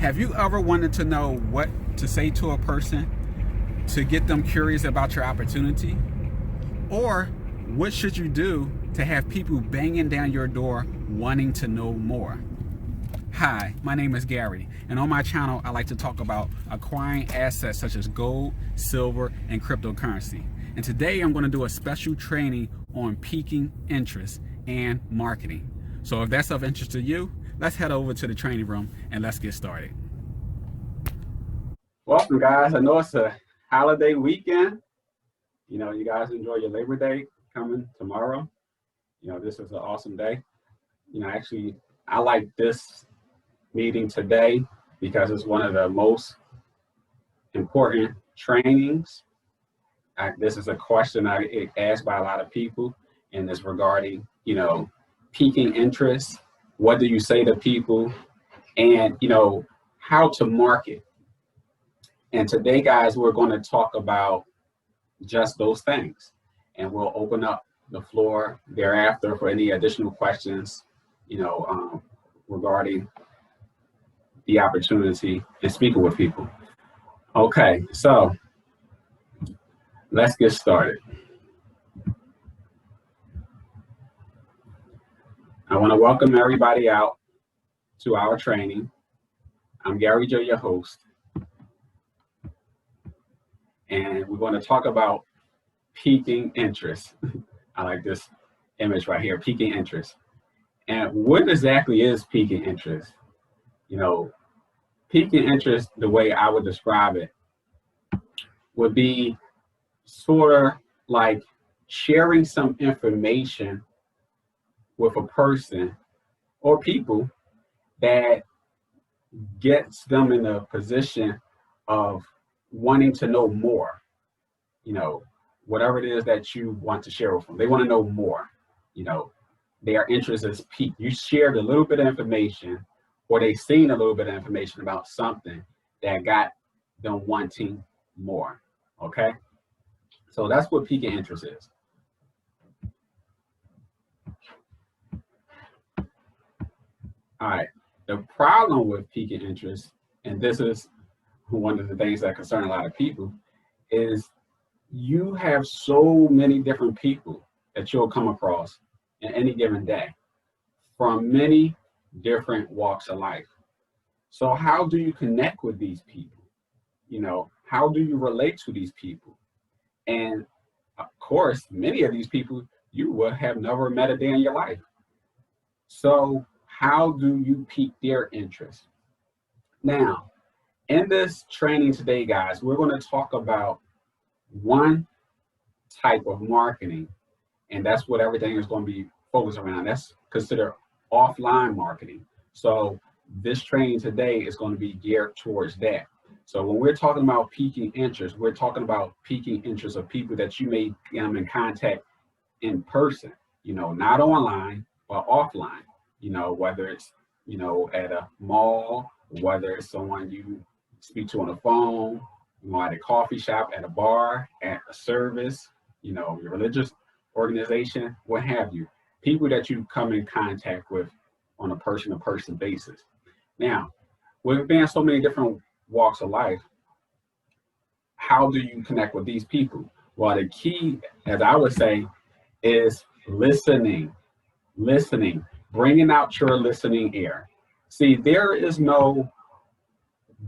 Have you ever wanted to know what to say to a person to get them curious about your opportunity? Or what should you do to have people banging down your door wanting to know more? Hi, my name is Gary, and on my channel I like to talk about acquiring assets such as gold, silver, and cryptocurrency. And today I'm going to do a special training on piquing interest and marketing. So if that's of interest to you, let's head over to the training room and let's get started. Welcome, guys. I know it's a holiday weekend. You guys enjoy your Labor Day coming tomorrow. This is an awesome day. Actually, I like this meeting today because it's one of the most important trainings. This is a question I get asked by a lot of people, and it's regarding, piquing interest. What do you say to people? And, how to market. And today, guys, we're going to talk about just those things. And we'll open up the floor thereafter for any additional questions, regarding the opportunity and speaking with people. Okay, so let's get started. I want to welcome everybody out to our training. I'm Gary Joe, your host. And we're going to talk about piquing interest. I like this image right here, piquing interest. And what exactly is piquing interest? Piquing interest, the way I would describe it, would be sort of like sharing some information with a person or people that gets them in a position of wanting to know more. Whatever it is that you want to share with them, they want to know more. Their interest is piqued. You shared a little bit of information, or they've seen a little bit of information about something that got them wanting more. Okay, so that's what piquing interest is. All right, the problem with piquing interest, and this is one of the things that concern a lot of people, is you have so many different people that you'll come across in any given day from many different walks of life. So how do you connect with these people? How do you relate to these people? And of course, many of these people you would have never met a day in your life. So how do you pique their interest? Now, in this training today, guys, we're going to talk about one type of marketing, and that's what everything is going to be focused around. That's considered offline marketing. So this training today is going to be geared towards that. So when we're talking about piquing interest, we're talking about piquing interest of people that you may come in contact in person, not online, but offline, whether it's, at a mall, whether it's someone you speak to on the phone, at a coffee shop, at a bar, at a service, your religious organization, what have you. People that you come in contact with on a person-to-person basis. Now, with being so many different walks of life, how do you connect with these people? Well, the key, as I would say, is listening, bringing out your listening ear. See, there is no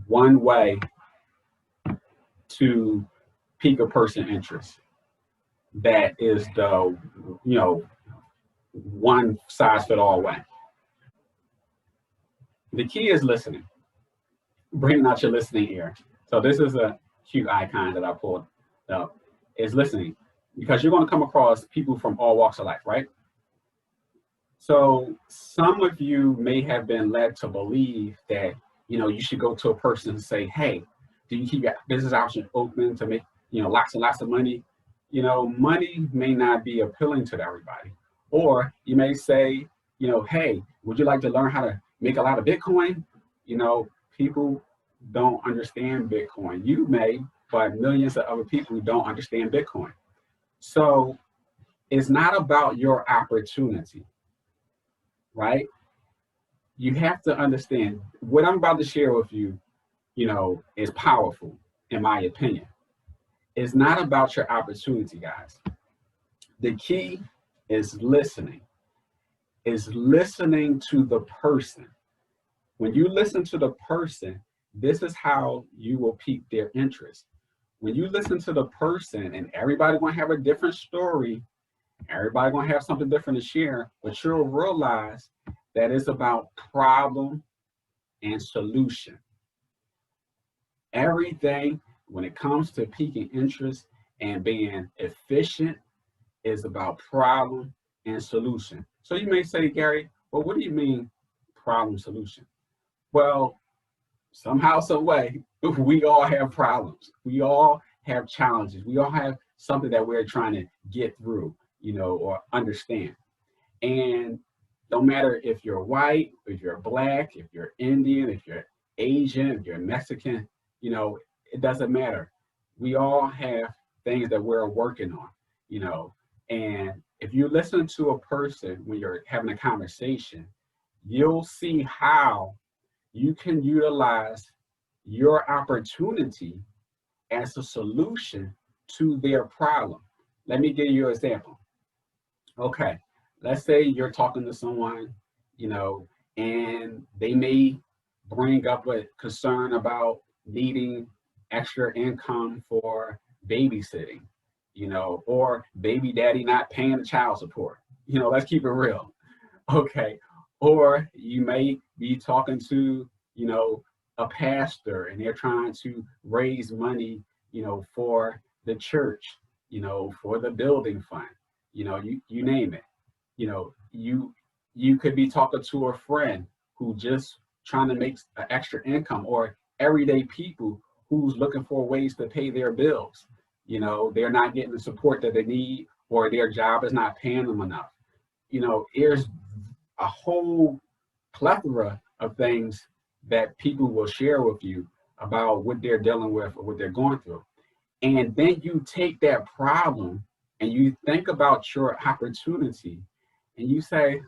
one way to pique a person's interest that is the, one size fit all way. The key is listening, bringing out your listening ear. So this is a cute icon that I pulled up, is listening, because you're going to come across people from all walks of life, right? So some of you may have been led to believe that, you should go to a person and say, hey, do you keep your business option open to make, lots and lots of money? Money may not be appealing to everybody. Or you may say, hey, would you like to learn how to make a lot of Bitcoin? People don't understand Bitcoin. You may, but millions of other people don't understand Bitcoin. So it's not about your opportunity, right? you have to understand what I'm about to share with you, is powerful, in my opinion. It's not about your opportunity, guys. The key is listening, to the person. When you listen to the person, this is how you will pique their interest. When you listen to the person, and everybody gonna have a different story, everybody gonna have something different to share, but you'll realize that it's about problem and solution. Everything when it comes to piquing interest and being efficient is about problem and solution. So you may say, Gary, well, what do you mean problem solution? Well, somehow, some way, we all have problems. We all have challenges. We all have something that we're trying to get through, or understand. And no matter if you're white, if you're black, if you're Indian, if you're Asian, if you're Mexican, it doesn't matter. We all have things that we're working on, and if you listen to a person when you're having a conversation, you'll see how you can utilize your opportunity as a solution to their problem. Let me give you an example. Okay, let's say you're talking to someone, and they may bring up a concern about needing extra income for babysitting, or baby daddy not paying the child support. Let's keep it real. Okay. Or you may be talking to, a pastor, and they're trying to raise money, for the church, for the building fund, you name it. You could be talking to a friend who just trying to make an extra income, or everyday people who's looking for ways to pay their bills. They're not getting the support that they need, or their job is not paying them enough. There's a whole plethora of things that people will share with you about what they're dealing with or what they're going through. And then you take that problem and you think about your opportunity and you say,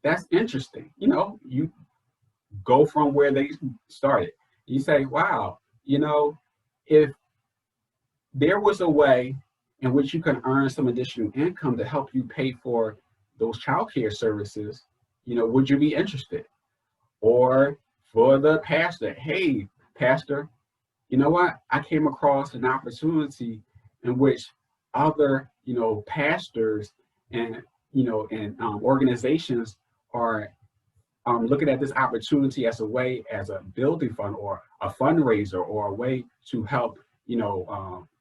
that's interesting. You go from where they started. You say, wow, if there was a way in which you can earn some additional income to help you pay for those childcare services, would you be interested? Or for the pastor, hey, pastor, you know what? I came across an opportunity in which other, pastors and, organizations are looking at this opportunity as a way, as a building fund or a fundraiser, or a way to help,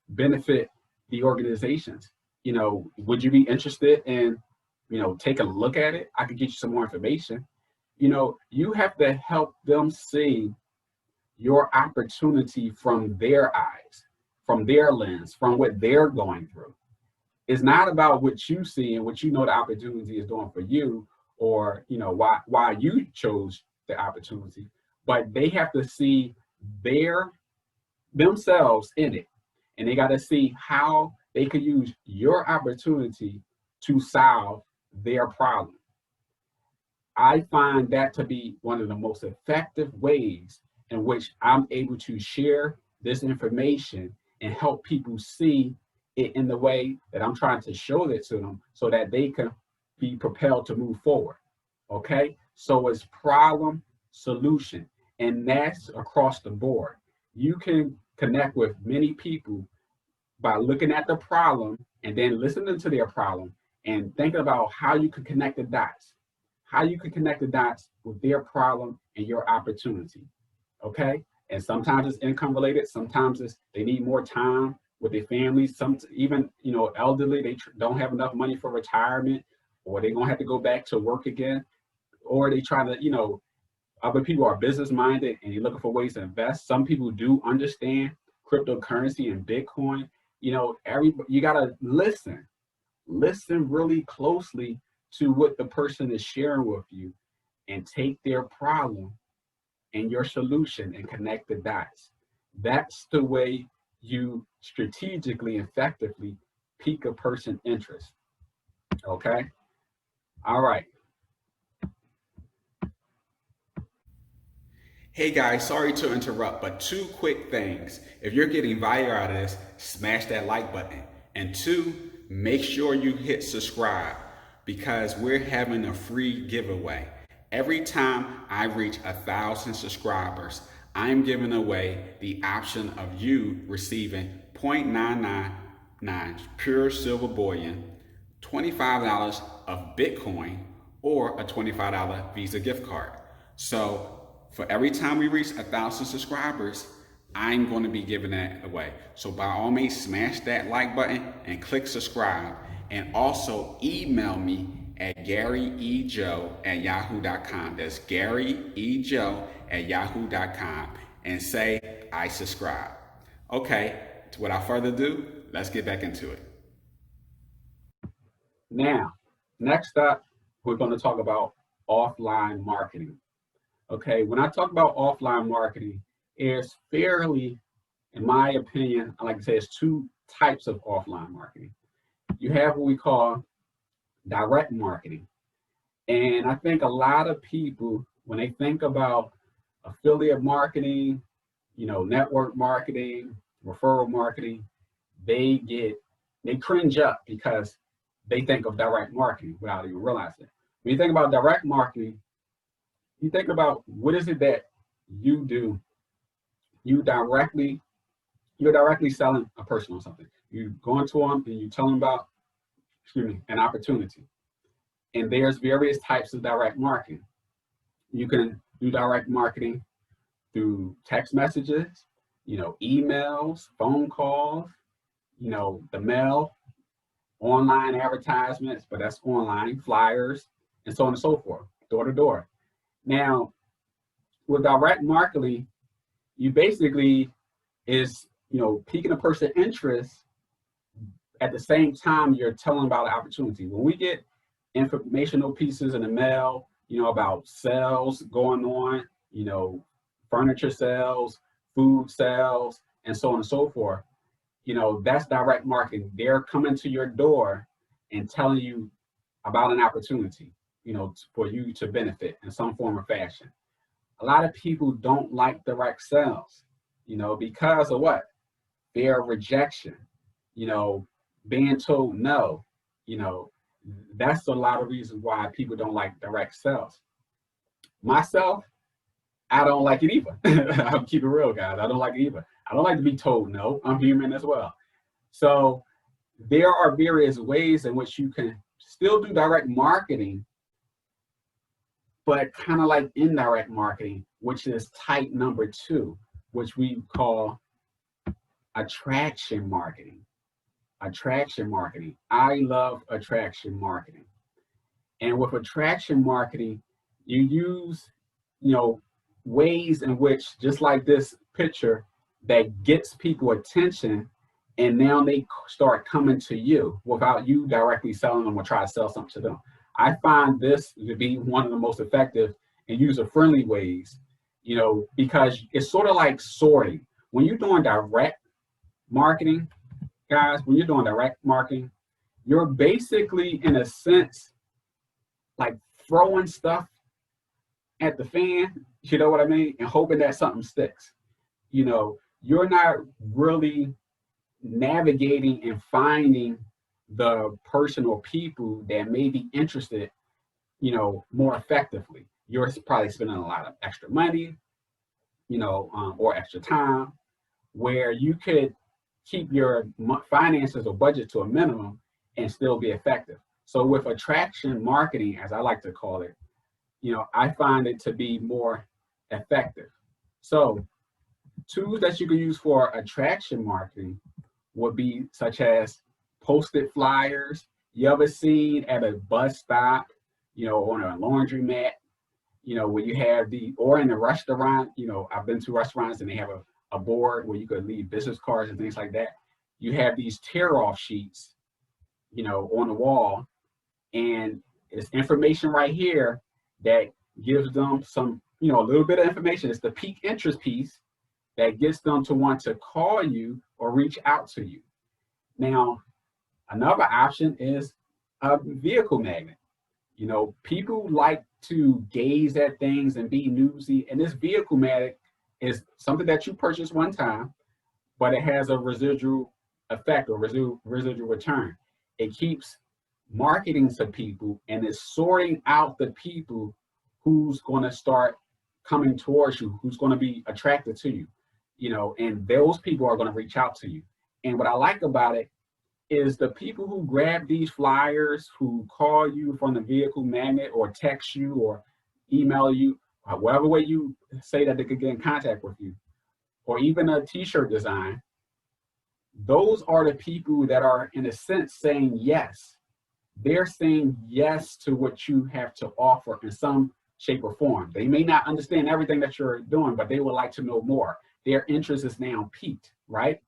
benefit the organizations. Would you be interested in, take a look at it? I could get you some more information. You have to help them see your opportunity from their eyes, from their lens, from what they're going through. It's not about what you see and what the opportunity is doing for you, or why you chose the opportunity, but they have to see themselves in it, and they got to see how they could use your opportunity to solve their problem. I find that to be one of the most effective ways in which I'm able to share this information and help people see it in the way that I'm trying to show it to them, so that they can be propelled to move forward. Okay, so it's problem solution, and that's across the board. You can connect with many people by looking at the problem and then listening to their problem and thinking about how you can connect the dots, with their problem and your opportunity. Okay, and sometimes it's income related, sometimes it's they need more time with their families. Some even elderly, they don't have enough money for retirement, or they're gonna have to go back to work again, or they try to other people are business minded and you're looking for ways to invest. Some people do understand cryptocurrency and Bitcoin. You gotta listen really closely to what the person is sharing with you, and take their problem and your solution and connect the dots. That's the way you strategically, effectively pique a person's interest. Okay. All right. Hey guys, sorry to interrupt, but two quick things. If you're getting value out of this, smash that like button. And two, make sure you hit subscribe because we're having a free giveaway. Every time I reach 1,000 subscribers, I'm giving away the option of you receiving 0.999 pure silver bullion, $25 of Bitcoin, or a $25 Visa gift card. So for every time we reach 1,000 subscribers, I'm going to be giving that away. So by all means, smash that like button and click subscribe. And also email me at GaryEJoe@yahoo.com. That's GaryEJoe@yahoo.com and say I subscribe. Okay, without further ado, let's get back into it. Now, next up, we're going to talk about offline marketing. Okay, when I talk about offline marketing, it's fairly, in my opinion, I like to say it's two types of offline marketing. You have what we call direct marketing. And I think a lot of people, when they think about affiliate marketing, network marketing, referral marketing, they cringe up because they think of direct marketing without even realizing it. When you think about direct marketing, you think about what is it that you do. You're directly selling a person on something. You go into them and you tell them about, an opportunity. And there's various types of direct marketing. You can do direct marketing through text messages, emails, phone calls, the mail, online advertisements, but that's online, flyers, and so on and so forth, door to door. Now, with direct marketing, you basically is, piquing a person's interest at the same time you're telling about an opportunity. When we get informational pieces in the mail, about sales going on, furniture sales, food sales, and so on and so forth, that's direct marketing. They're coming to your door and telling you about an opportunity, for you to benefit in some form or fashion. A lot of people don't like direct sales, because of what? Fear of rejection, being told no, that's a lot of reasons why people don't like direct sales. Myself, I don't like it either. I'll keep it real, guys. I don't like it either. I don't like to be told no. I'm human as well. So there are various ways in which you can still do direct marketing, but kind of like indirect marketing, which is type number 2, which we call attraction marketing. Attraction marketing. I love attraction marketing. And with attraction marketing, you use, ways in which, just like this picture, that gets people attention, and now they start coming to you without you directly selling them or try to sell something to them. I find this to be one of the most effective and user-friendly ways, because it's sort of like sorting. When you're doing direct marketing, guys, when you're doing direct marketing, you're basically, in a sense, like throwing stuff at the fan, you know what I mean, and hoping that something sticks. You're not really navigating and finding the person or people that may be interested, more effectively. You're probably spending a lot of extra money, or extra time, where you could keep your finances or budget to a minimum and still be effective. So with attraction marketing, as I like to call it, I find it to be more effective. So tools that you can use for attraction marketing would be such as posted flyers. You ever seen at a bus stop, on a laundromat, where you have or in a restaurant, I've been to restaurants and they have a board where you could leave business cards and things like that. You have these tear-off sheets, on the wall, and it's information right here that gives them some, a little bit of information. It's the peak interest piece that gets them to want to call you or reach out to you. Now, another option is a vehicle magnet. You know, people like to gaze at things and be newsy. And this vehicle matic is something that you purchase one time, but it has a residual effect or residual return. It keeps marketing to people and is sorting out the people who's going to start coming towards you, who's going to be attracted to you, you know, and those people are going to reach out to you. And what I like about it is the people who grab these flyers, who call you from the vehicle magnet or text you or email you, or whatever way you say that they could get in contact with you, or even a t-shirt design, those are the people that are, in a sense, saying yes. They're saying yes to what you have to offer in some shape or form. They may not understand everything that you're doing, but they would like to know more. Their interest is now piqued, right?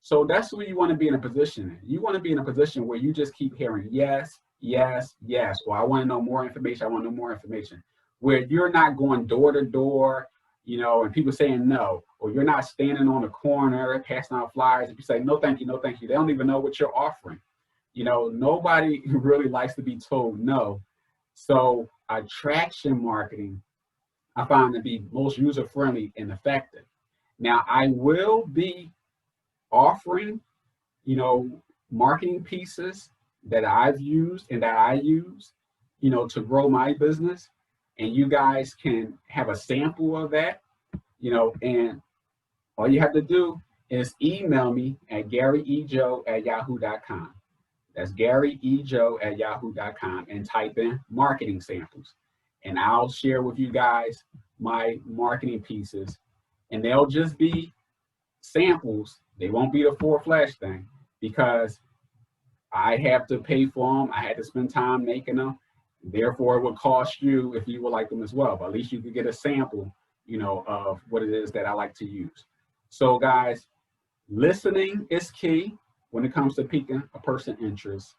So that's where you want to be in a position. You want to be in a position where you just keep hearing yes, yes, yes, or I want to know more information, I want to know more information. Where you're not going door to door, you know, and people saying no, or you're not standing on the corner passing out flyers and you say, no, thank you, no, thank you. They don't even know what you're offering. You know, nobody really likes to be told no. So attraction marketing, I find to be most user-friendly and effective. Now, I will be offering, you know, marketing pieces that I've used and that I use, you know, to grow my business. And you guys can have a sample of that, you know, and all you have to do is email me at GaryEJoe@yahoo.com. That's GaryEJoe@yahoo.com and type in marketing samples. And I'll share with you guys my marketing pieces, and they'll just be samples. They won't be the full-fledged thing because I have to pay for them. I had to spend time making them. Therefore, it would cost you if you would like them as well. But at least you could get a sample, you know, of what it is that I like to use. So guys, listening is key when it comes to piquing a person's interest,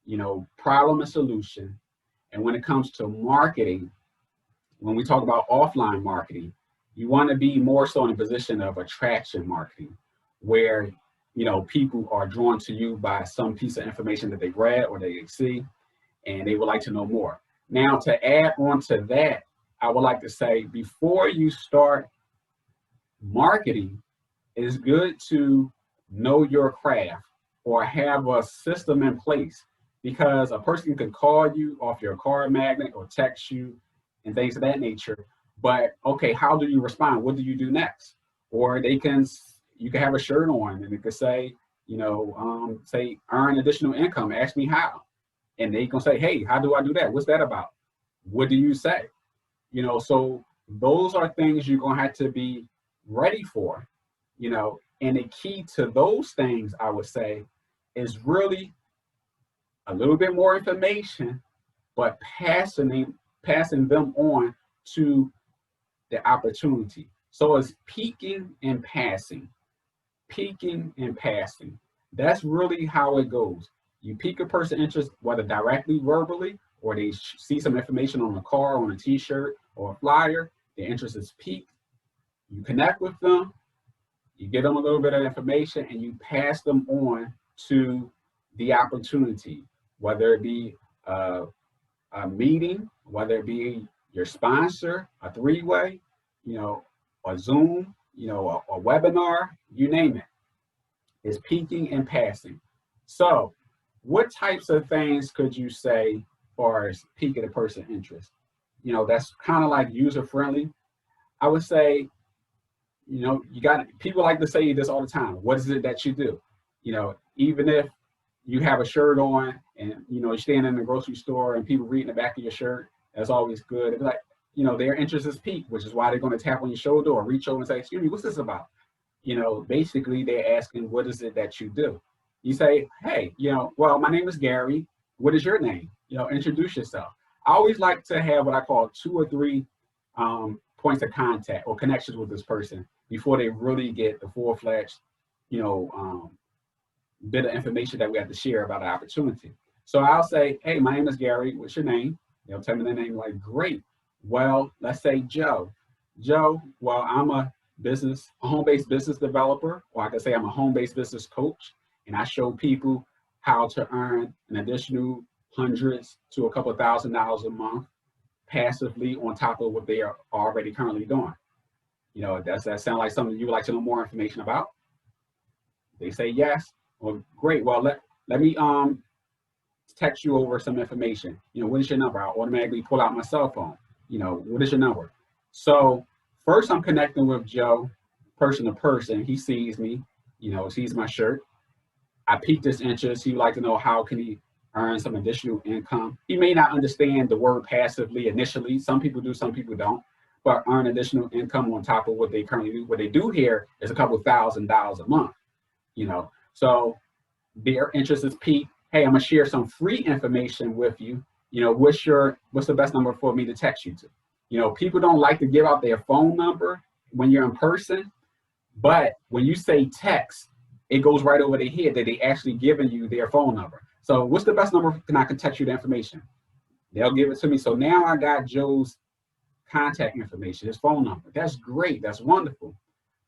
you know, problem and solution. And when it comes to marketing, when we talk about offline marketing, you want to be more so in a position of attraction marketing, where, you know, people are drawn to you by some piece of information that they read or they see, and they would like to know more. Now, to add on to that, I would like to say, before you start marketing, it's good to know your craft or have a system in place, because a person can call you off your card magnet or text you and things of that nature. But okay, how do you respond? What do you do next? Or you can have a shirt on and it could say, you know, say earn additional income, ask me how. And they gonna say, hey, how do I do that? What's that about? What do you say? You know, so those are things you're gonna have to be ready for, you know. And the key to those things, I would say, is really a little bit more information, but passing them on to the opportunity. So it's peaking and passing, peaking and passing. That's really how it goes. You pique a person's interest, whether directly verbally, or they see some information on a car, on a t-shirt, or a flyer. Their interest is piqued. You connect with them, you give them a little bit of information, and you pass them on to the opportunity, whether it be a meeting, whether it be your sponsor, a three-way, you know, a Zoom, you know, a webinar, you name it. It's peaking and passing. So what types of things could you say as far as piquing a person's interest? You know, that's kind of like user-friendly. I would say, you know, people like to say this all the time. What is it that you do? You know, even if you have a shirt on and, you know, you're standing in the grocery store and people reading the back of your shirt, that's always good. It's like, you know, their interest is piqued, which is why they're going to tap on your shoulder or reach over and say, excuse me, what's this about? You know, basically they're asking, what is it that you do? You say, hey, you know, well, my name is Gary. What is your name? You know, introduce yourself. I always like to have what I call 2 or 3 points of contact or connections with this person before they really get the full-fledged, you know, bit of information that we have to share about the opportunity. So I'll say, hey, my name is Gary. What's your name? They'll tell me their name. Like, great. Well, let's say Joe. Joe, well, I'm a home-based business developer, or I could say I'm a home-based business coach, and I show people how to earn an additional hundreds to a couple $1,000s a month passively on top of what they are already currently doing. Does that sound like something you would like to know more information about? They say yes. Well, great. Well, let me text you over some information. What is your number? I'll automatically pull out my cell phone. What is your number? So first I'm connecting with Joe person to person. He sees me, sees my shirt. I piqued his interest. He would like to know how can he earn some additional income. He may not understand the word passively initially. Some people do, some people don't, but earn additional income on top of what they currently do. What they do here is a couple $1,000s a month, So their interest is piqued. Hey, I'm gonna share some free information with you. What's the best number for me to text you to? People don't like to give out their phone number when you're in person, but when you say text, it goes right over their head that they actually giving you their phone number. So what's the best number I can text you the information? They'll give it to me. So now I got Joe's contact information, his phone number. That's great, that's wonderful.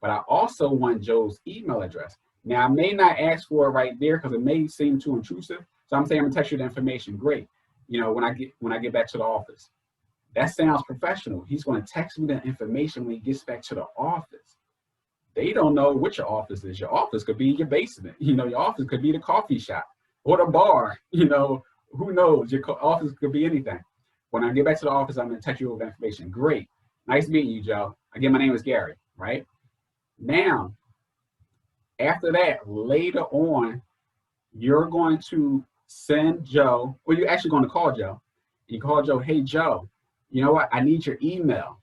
But I also want Joe's email address. Now I may not ask for it right there because it may seem too intrusive. So I'm saying I'm gonna text you the information. Great. When I get back to the office. That sounds professional. He's gonna text me the information when he gets back to the office. They don't know what your office is. Your office could be your basement. Your office could be the coffee shop or the bar. Who knows? Your office could be anything. When I get back to the office, I'm gonna text you over the information. Great. Nice meeting you, Joe. Again, my name is Gary, right? Now, after that, later on, you're going to send Joe, or you're actually going to call Joe. You call Joe, hey, Joe, you know what? I need your email.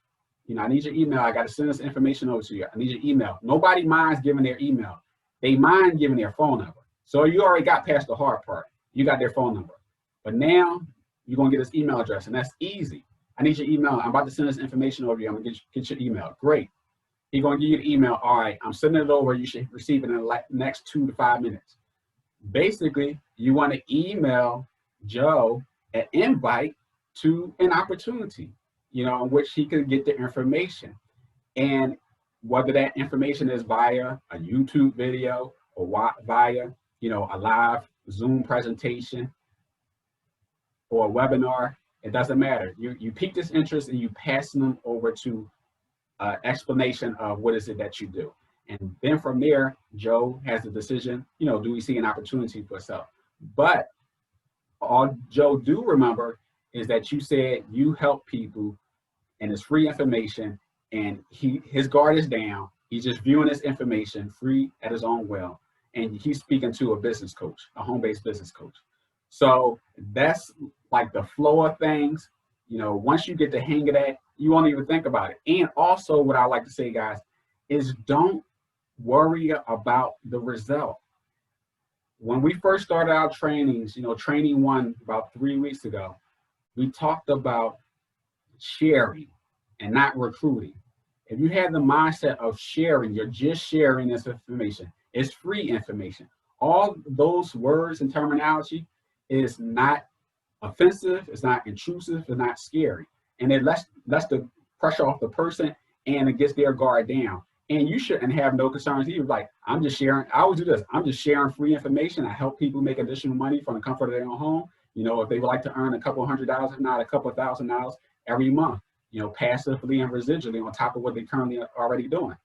I need your email. I got to send this information over to you. I need your email. Nobody minds giving their email. They mind giving their phone number. So you already got past the hard part. You got their phone number. But now you're going to get this email address, and that's easy. I need your email. I'm about to send this information over to you. I'm going to get your email. Great. He's going to give you the email. All right, I'm sending it over. You should receive it in the next 2 to 5 minutes. Basically, you want to email Joe an invite to an opportunity, in which he could get the information. And whether that information is via a YouTube video or via, a live Zoom presentation or a webinar, it doesn't matter. You pique this interest and you pass them over to explanation of what is it that you do. And then from there, Joe has the decision, do we see an opportunity for himself? But all Joe do remember is that you said you help people and it's free information, and his guard is down. He's just viewing this information free at his own will. And he's speaking to a business coach, a home-based business coach. So that's like the flow of things. Once you get the hang of that, you won't even think about it. And also what I like to say, guys, is don't worry about the result. When we first started our trainings, training one about 3 weeks ago, we talked about sharing and not recruiting. If you have the mindset of sharing, you're just sharing this information. It's free information. All those words and terminology is not offensive, it's not intrusive, it's not scary. And it lets the pressure off the person and it gets their guard down. And you shouldn't have no concerns either. Like, I'm just sharing, I always do this. I'm just sharing free information. I help people make additional money from the comfort of their own home. If they would like to earn a couple $100s, if not a couple $1,000s every month, passively and residually on top of what they currently are already doing.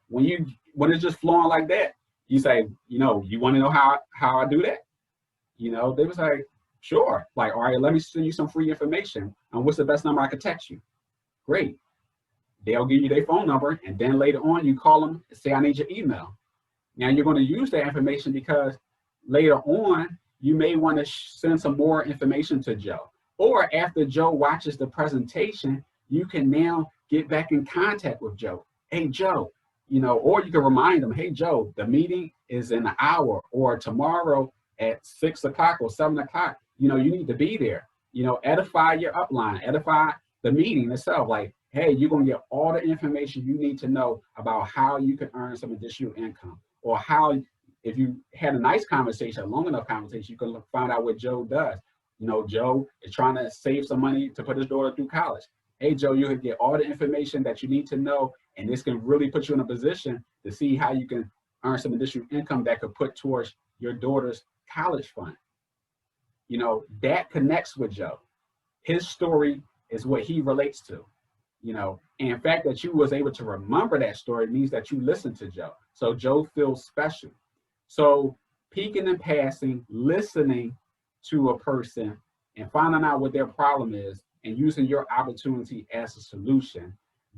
When it's just flowing like that, you say, you want to know how I do that? They was like, sure. Like, all right, let me send you some free information on what's the best number I could text you. Great. They'll give you their phone number, and then later on you call them and say, I need your email. Now you're going to use that information because later on you may want to send some more information to Joe. Or after Joe watches the presentation, you can now get back in contact with Joe. Hey, Joe, or you can remind them, hey, Joe, the meeting is in an hour, or tomorrow at 6 o'clock or 7 o'clock, you need to be there. Edify your upline, edify the meeting itself. Like, hey, you're going to get all the information you need to know about how you can earn some additional income, or how, if you had a nice conversation, a long enough conversation, you can find out what Joe does. Joe is trying to save some money to put his daughter through college. Hey, Joe, you can get all the information that you need to know, and this can really put you in a position to see how you can earn some additional income that could put towards your daughter's college fund. you know, that connects with Joe. His story is what he relates to, you know, and the fact that you was able to remember that story means that you listened to Joe. So Joe feels special. So peeking and passing, listening to a person and finding out what their problem is and using your opportunity as a solution,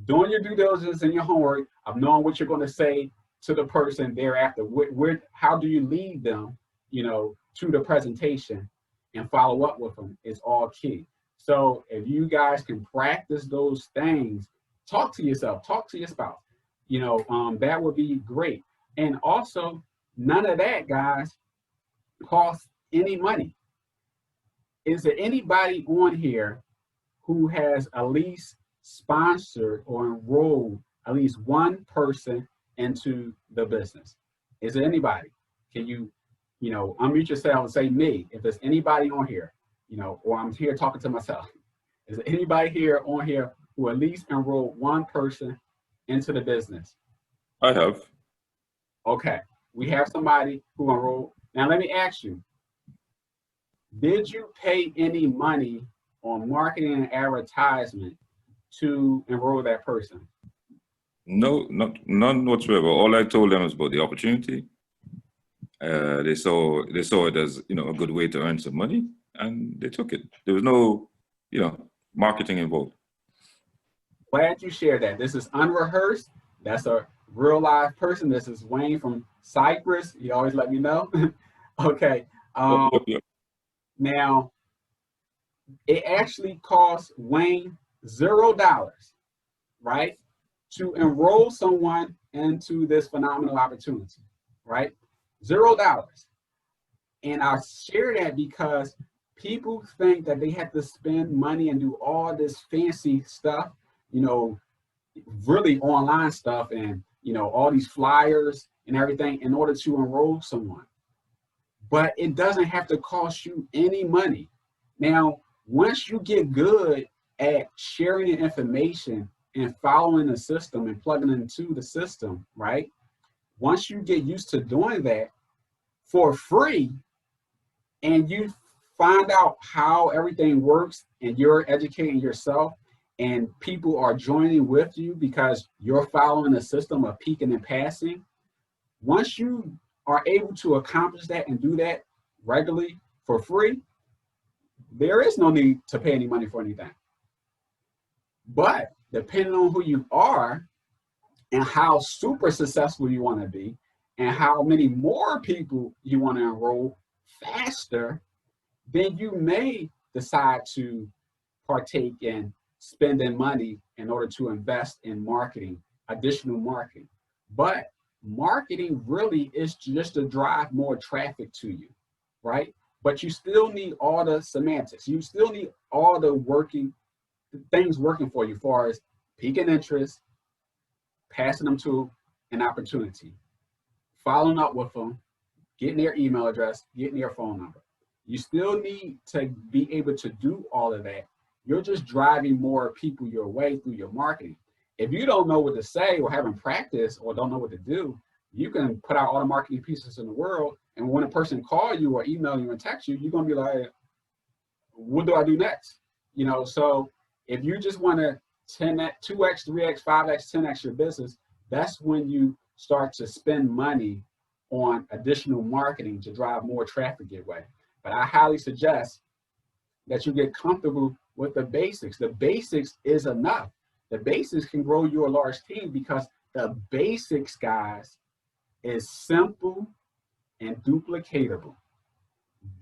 doing your due diligence and your homework of knowing what you're going to say to the person thereafter. How do you lead them, you know, to the presentation and follow up with them is all key. So if you guys can practice those things, talk to yourself, talk to your spouse, you know, that would be great. And also, none of that, guys, costs any money. Is there anybody on here who has at least sponsored or enrolled at least one person into the business? Is there anybody? Can you, you know, unmute yourself and say me, if there's anybody on here, you know, or I'm here talking to myself. Is there anybody here on here who at least enrolled one person into the business? I have. Okay, we have somebody who enrolled. Now let me ask you, did you pay any money on marketing and advertisement to enroll that person? No, none whatsoever. All I told them was about the opportunity. They saw it as, you know, a good way to earn some money, and they took it. There was no, you know, marketing involved. Glad you shared that. This is unrehearsed. That's a real live person. This is Wayne from Cyprus. He always let me know. Okay. Yep. Now, it actually costs Wayne $0, right, to enroll someone into this phenomenal opportunity, right? $0. And I share that because people think that they have to spend money and do all this fancy stuff, you know, really online stuff and, you know, all these flyers and everything in order to enroll someone. But it doesn't have to cost you any money. Now, once you get good at sharing the information and following the system and plugging into the system, right? Once you get used to doing that for free and you find out how everything works and you're educating yourself and people are joining with you because you're following the system of peaking and passing, once you are able to accomplish that and do that regularly for free, there is no need to pay any money for anything. But depending on who you are and how super successful you want to be and how many more people you want to enroll faster, then you may decide to partake in spending money in order to invest in marketing, additional marketing. But marketing really is just to drive more traffic to you, right? But you still need all the semantics. You still need all the things working for you as far as piquing interest, passing them to an opportunity, following up with them, getting their email address, getting their phone number. You still need to be able to do all of that. You're just driving more people your way through your marketing. If you don't know what to say or haven't practiced or don't know what to do, you can put out all the marketing pieces in the world. And when a person calls you or email you and text you, you're going to be like, what do I do next? You know, so if you just want to 2x, 3x, 5x, 10x your business, that's when you start to spend money on additional marketing to drive more traffic your way. But I highly suggest that you get comfortable with the basics. The basics is enough. The basics can grow you a large team because the basics, guys, is simple and duplicatable.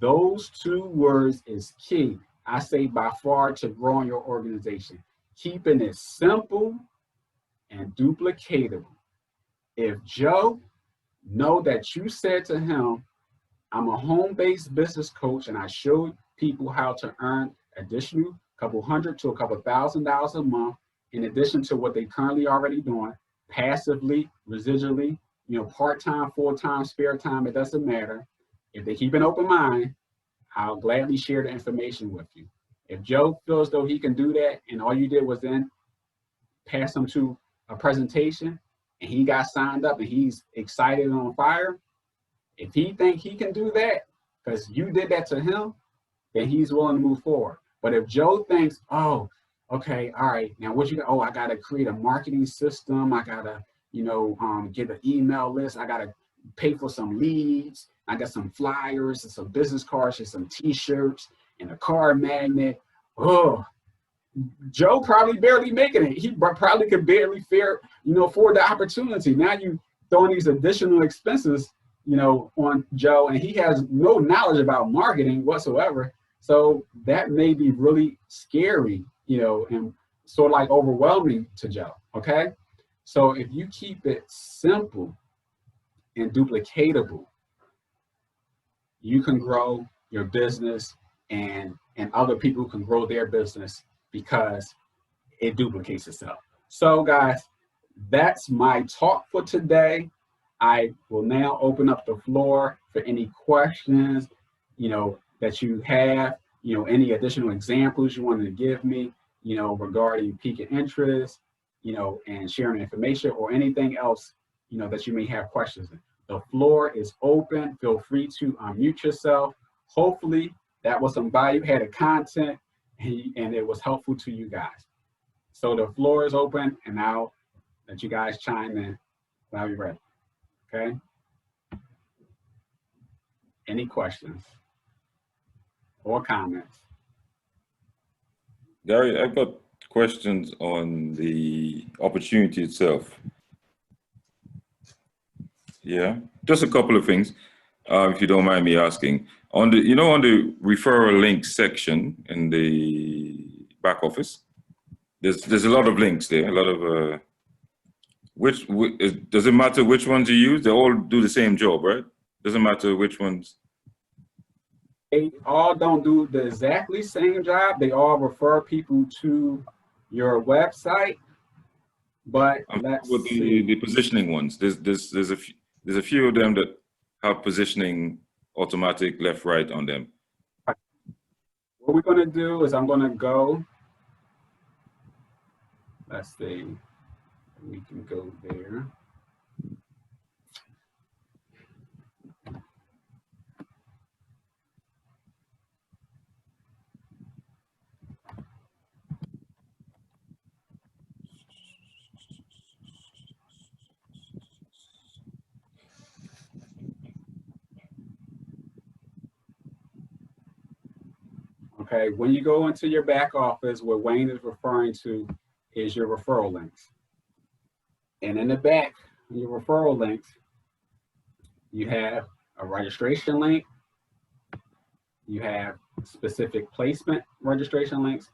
Those two words is key, I say by far, to growing your organization. Keeping it simple and duplicatable. If Joe know that you said to him, I'm a home-based business coach and I showed people how to earn additional couple hundred to a couple $1,000s a month in addition to what they currently already doing, passively, residually, you know, part-time, full-time, spare time, it doesn't matter. If they keep an open mind, I'll gladly share the information with you. If Joe feels though he can do that and all you did was then pass him to a presentation and he got signed up and he's excited and on fire, if he think he can do that because you did that to him, then he's willing to move forward. But if Joe thinks, oh, okay, all right, now what you got? Oh, I got to create a marketing system. I got to, get an email list. I got to pay for some leads. I got some flyers and some business cards and some t-shirts and a card magnet. Oh, Joe probably barely making it. He probably could barely afford the opportunity. Now you throwing these additional expenses, on Joe, and he has no knowledge about marketing whatsoever. So that may be really scary, and sort of like overwhelming to Joe. Okay. So if you keep it simple and duplicatable, you can grow your business, and other people can grow their business because it duplicates itself. So guys, that's my talk for today. I will now open up the floor for any questions, that you have, any additional examples you wanted to give me, regarding piquing interest, and sharing information, or anything else, that you may have questions in. The floor is open. Feel free to unmute yourself. Hopefully that was some value-added content, and it was helpful to you guys. So the floor is open, and I'll let you guys chime in when you're ready. Okay? Any questions or comments? Gary, I've got questions on the opportunity itself. Yeah, just a couple of things, if you don't mind me asking. On the, on the referral links section in the back office, there's a lot of links there, a lot of, does it matter which ones you use? They all do the same job, right? Doesn't matter which ones. They all don't do the exactly same job. They all refer people to your website, but let's see. The positioning ones. There's a few of them that have positioning automatic left, right on them. What we're going to do is I'm going to go. Let's see. We can go there. Okay, when you go into your back office, what Wayne is referring to is your referral links. And in the back, your referral links, you have a registration link, you have specific placement registration links,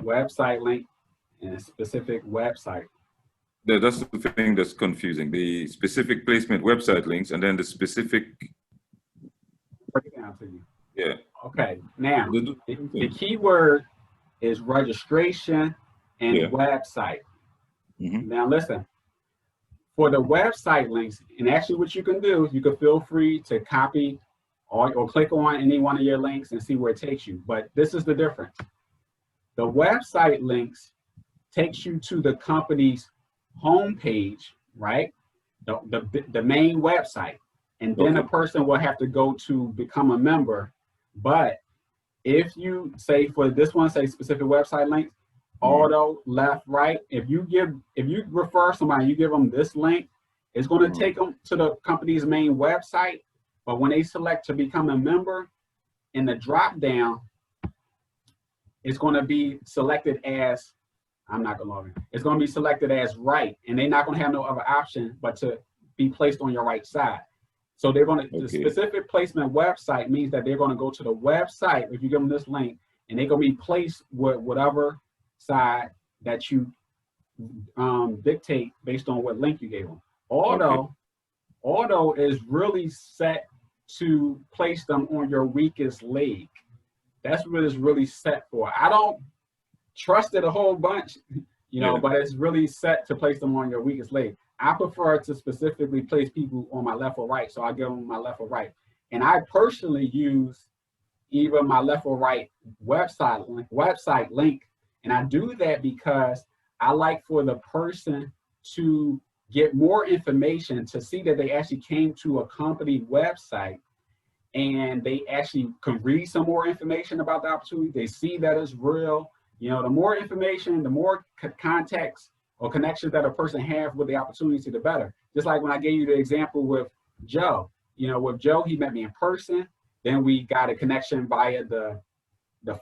website link, and a specific website. That's the thing that's confusing. The specific placement website links, and then the specific. Break it down to you. Yeah. Okay, now the keyword is registration and website. Mm-hmm. Now listen, for the website links, and actually what you can do, you can feel free to copy or click on any one of your links and see where it takes you. But this is the difference. The website links takes you to the company's homepage, right? The main website. And then a person will have to go to become a member. But if you say for this one, say specific website links, auto, left, right, if you refer somebody, you give them this link, it's going to take them to the company's main website. But when they select to become a member, in the drop down, it's going to be selected as, I'm not going to log in. It's going to be selected as right, and they're not going to have no other option but to be placed on your right side. So they're going to, the specific placement website means that they're going to go to the website, if you give them this link, and they're going to be placed with whatever side that you dictate based on what link you gave them. Auto is really set to place them on your weakest leg. That's what it's really set for. I don't trust it a whole bunch, but it's really set to place them on your weakest leg. I prefer to specifically place people on my left or right, so I give them my left or right. And I personally use either my left or right website link, and I do that because I like for the person to get more information, to see that they actually came to a company website, and they actually can read some more information about the opportunity. They see that it's real. You know, the more information, the more context or connections that a person has with the opportunity, the better. Just like when I gave you the example with Joe. You know, with Joe, he met me in person. Then we got a connection via the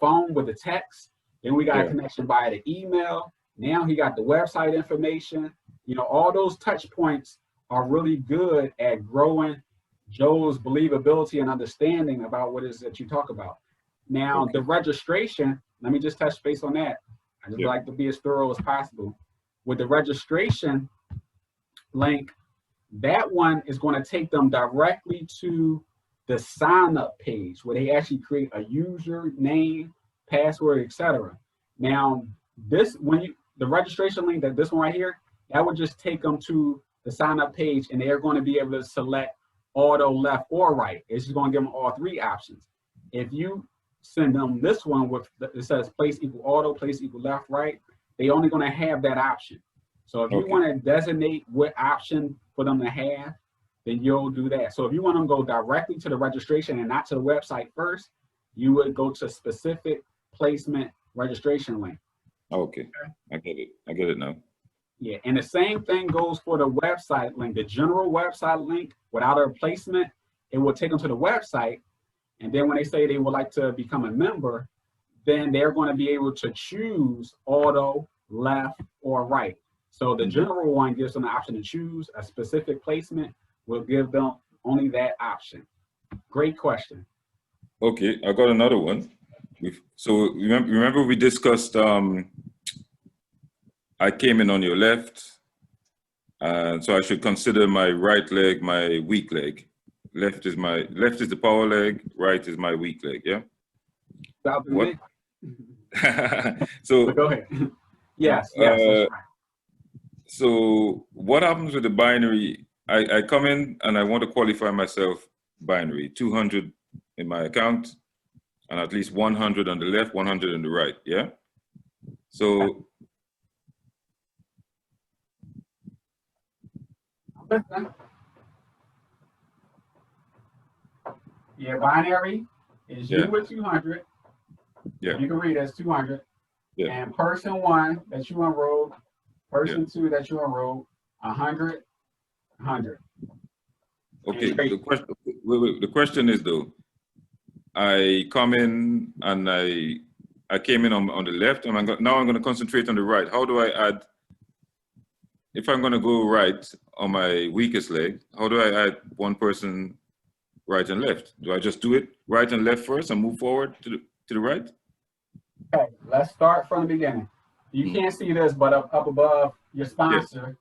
phone with the text. Then we got a connection via the email. Now he got the website information. You know, all those touch points are really good at growing Joe's believability and understanding about what it is that you talk about. Now, the registration, let me just touch base on that. I just like to be as thorough as possible. With the registration link, that one is going to take them directly to the sign up page where they actually create a username, password, etc. Now, this the registration link, that this one right here, that would just take them to the sign up page, and they're going to be able to select auto, left, or right. It's just going to give them all three options. If you send them this one with it says place equal auto, place equal left, right, they only going to have that option. So if you want to designate what option for them to have, then you'll do that. So if you want them to go directly to the registration and not to the website first, you would go to specific placement registration link. Okay, I get it now. Yeah, and the same thing goes for the website link. The general website link without a placement, it will take them to the website. And then when they say they would like to become a member, then they're going to be able to choose auto, left, or right. So the general one gives them the option to choose. A specific placement will give them only that option. Great question. Okay, I got another one. So remember we discussed, I came in on your left, so I should consider my right leg my weak leg. Left is the power leg, right is my weak leg, yeah? What? So go ahead. Yes, that's right. So what happens with the binary? I come in and I want to qualify myself binary, 200 in my account, and at least 100 on the left, 100 on the right, yeah? So yeah, binary is you with 200. Yeah. You can read as 200. Yeah. And person one that you enrolled, person two that you enrolled, 100, 100. Okay. The question is though, I come in and I came in on the left, and now I'm going to concentrate on the right. How do I add? If I'm going to go right on my weakest leg, how do I add one person right and left? Do I just do it right and left first and move forward to the right? Okay, let's start from the beginning. You can't see this, but up above your sponsor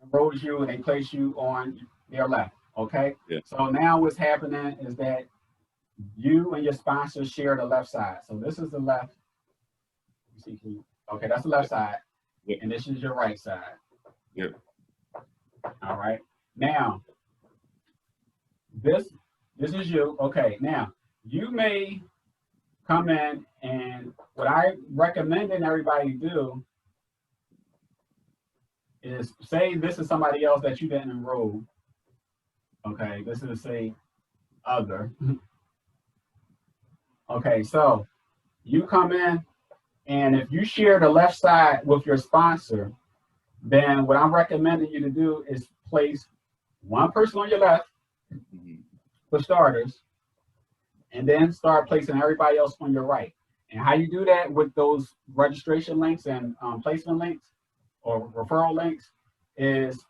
enrolls you and they place you on their left. Okay. Yeah. So now what's happening is that you and your sponsor share the left side. So this is the left. Okay, that's the left side. Yeah. And this is your right side. Yeah. All right. Now, this is you. Okay. Now, you may come in, and what I recommending everybody do is say this is somebody else that you didn't enroll. Okay, this is say other. Okay, so you come in, and if you share the left side with your sponsor, then what I'm recommending you to do is place one person on your left for starters, and then start placing everybody else on your right. And how you do that with those registration links and placement links or referral links is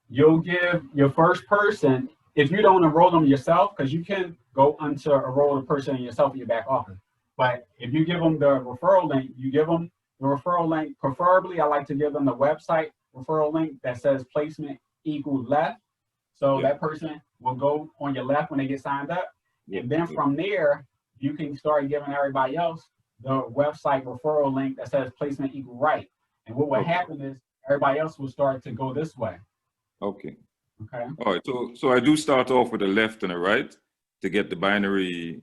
you'll give your first person, if you don't enroll them yourself, because you can go into enroll the person yourself in your back office. But if you give them the referral link, you give them the referral link. Preferably, I like to give them the website referral link that says placement equals left. So that person will go on your left when they get signed up. And then from there, you can start giving everybody else the website referral link that says placement equal right. And what will happen is everybody else will start to go this way. Okay. Okay. All right. So I do start off with a left and a right to get the binary,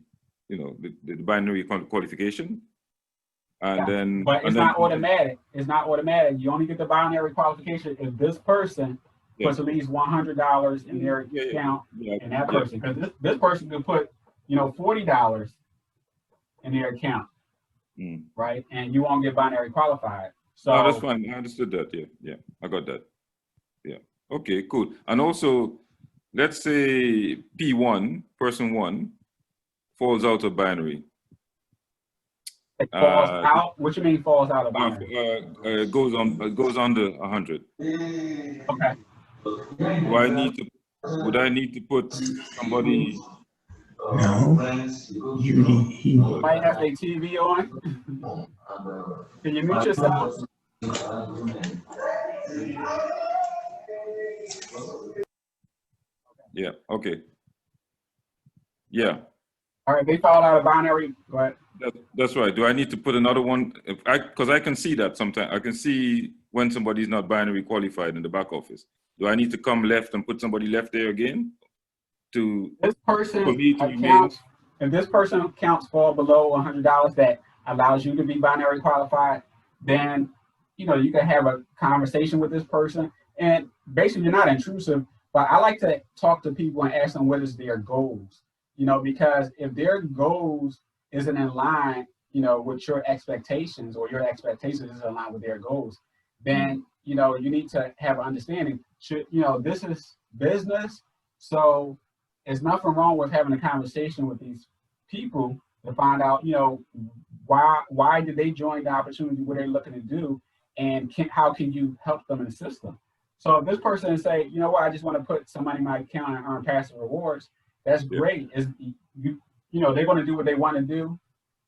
the binary qualification. And then. But it's not automatic. It's not automatic. You only get the binary qualification if this person puts at least $100 in their account, and that person, because this person could put, $40 in their account, right? And you won't get binary qualified. So no, that's fine. I understood that. Yeah, I got that. Yeah. Okay, cool. And also, let's say P1, person one, falls out of binary. It falls out. What you mean falls out of binary? Goes under 100. Okay. Would I need to put somebody? No, Might have their TV on. Can you mute yourself? Yeah. Okay. Yeah. All right, they fall out of binary. Go ahead. That's right. Do I need to put another one? Because I can see that sometimes. I can see when somebody's not binary qualified in the back office. Do I need to come left and put somebody left there again? This person accounts, if this person accounts fall below $100 that allows you to be binary qualified, then you can have a conversation with this person. And basically, you're not intrusive, but I like to talk to people and ask them what is their goals. Because if their goals isn't in line, with your expectations, or your expectations isn't in line with their goals, then you need to have an understanding. This is business, so there's nothing wrong with having a conversation with these people to find out, why did they join the opportunity, what they're looking to do, and how can you help them and assist them. So if this person say, I just want to put some money in my account and earn passive rewards, that's great. They're going to do what they want to do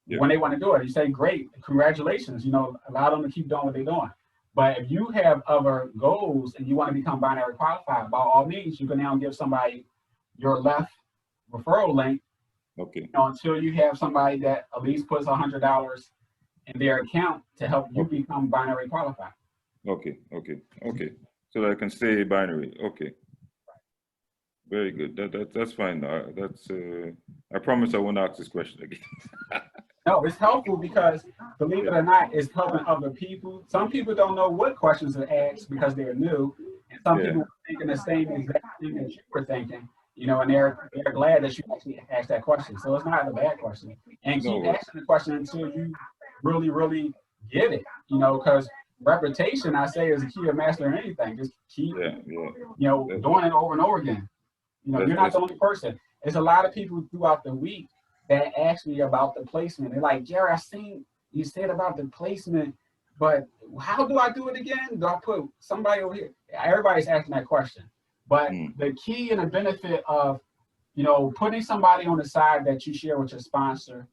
when they want to do it. You say, great, congratulations, allow them to keep doing what they're doing. But if you have other goals and you want to become binary qualified, by all means, you can now give somebody your left referral link. Okay. Until you have somebody that at least puts $100 in their account to help you become binary qualified. Okay. So that I can stay binary. Okay. Very good. That's fine. I promise I won't ask this question again. No, it's helpful because, believe it or not, it's helping other people. Some people don't know what questions to ask because they're new, and some people are thinking the same exact thing that you were thinking. And they're glad that you actually asked that question. So it's not a bad question. And keep asking the question until you really, really get it. Because repetition, I say, is a key of mastering anything. Just keep, doing it over and over again. You're not the only person. There's a lot of people throughout the week that ask me about the placement. They're like, Jerry, I seen you said about the placement, but how do I do it again? Do I put somebody over here? Everybody's asking that question. But the key and the benefit of, putting somebody on the side that you share with your sponsor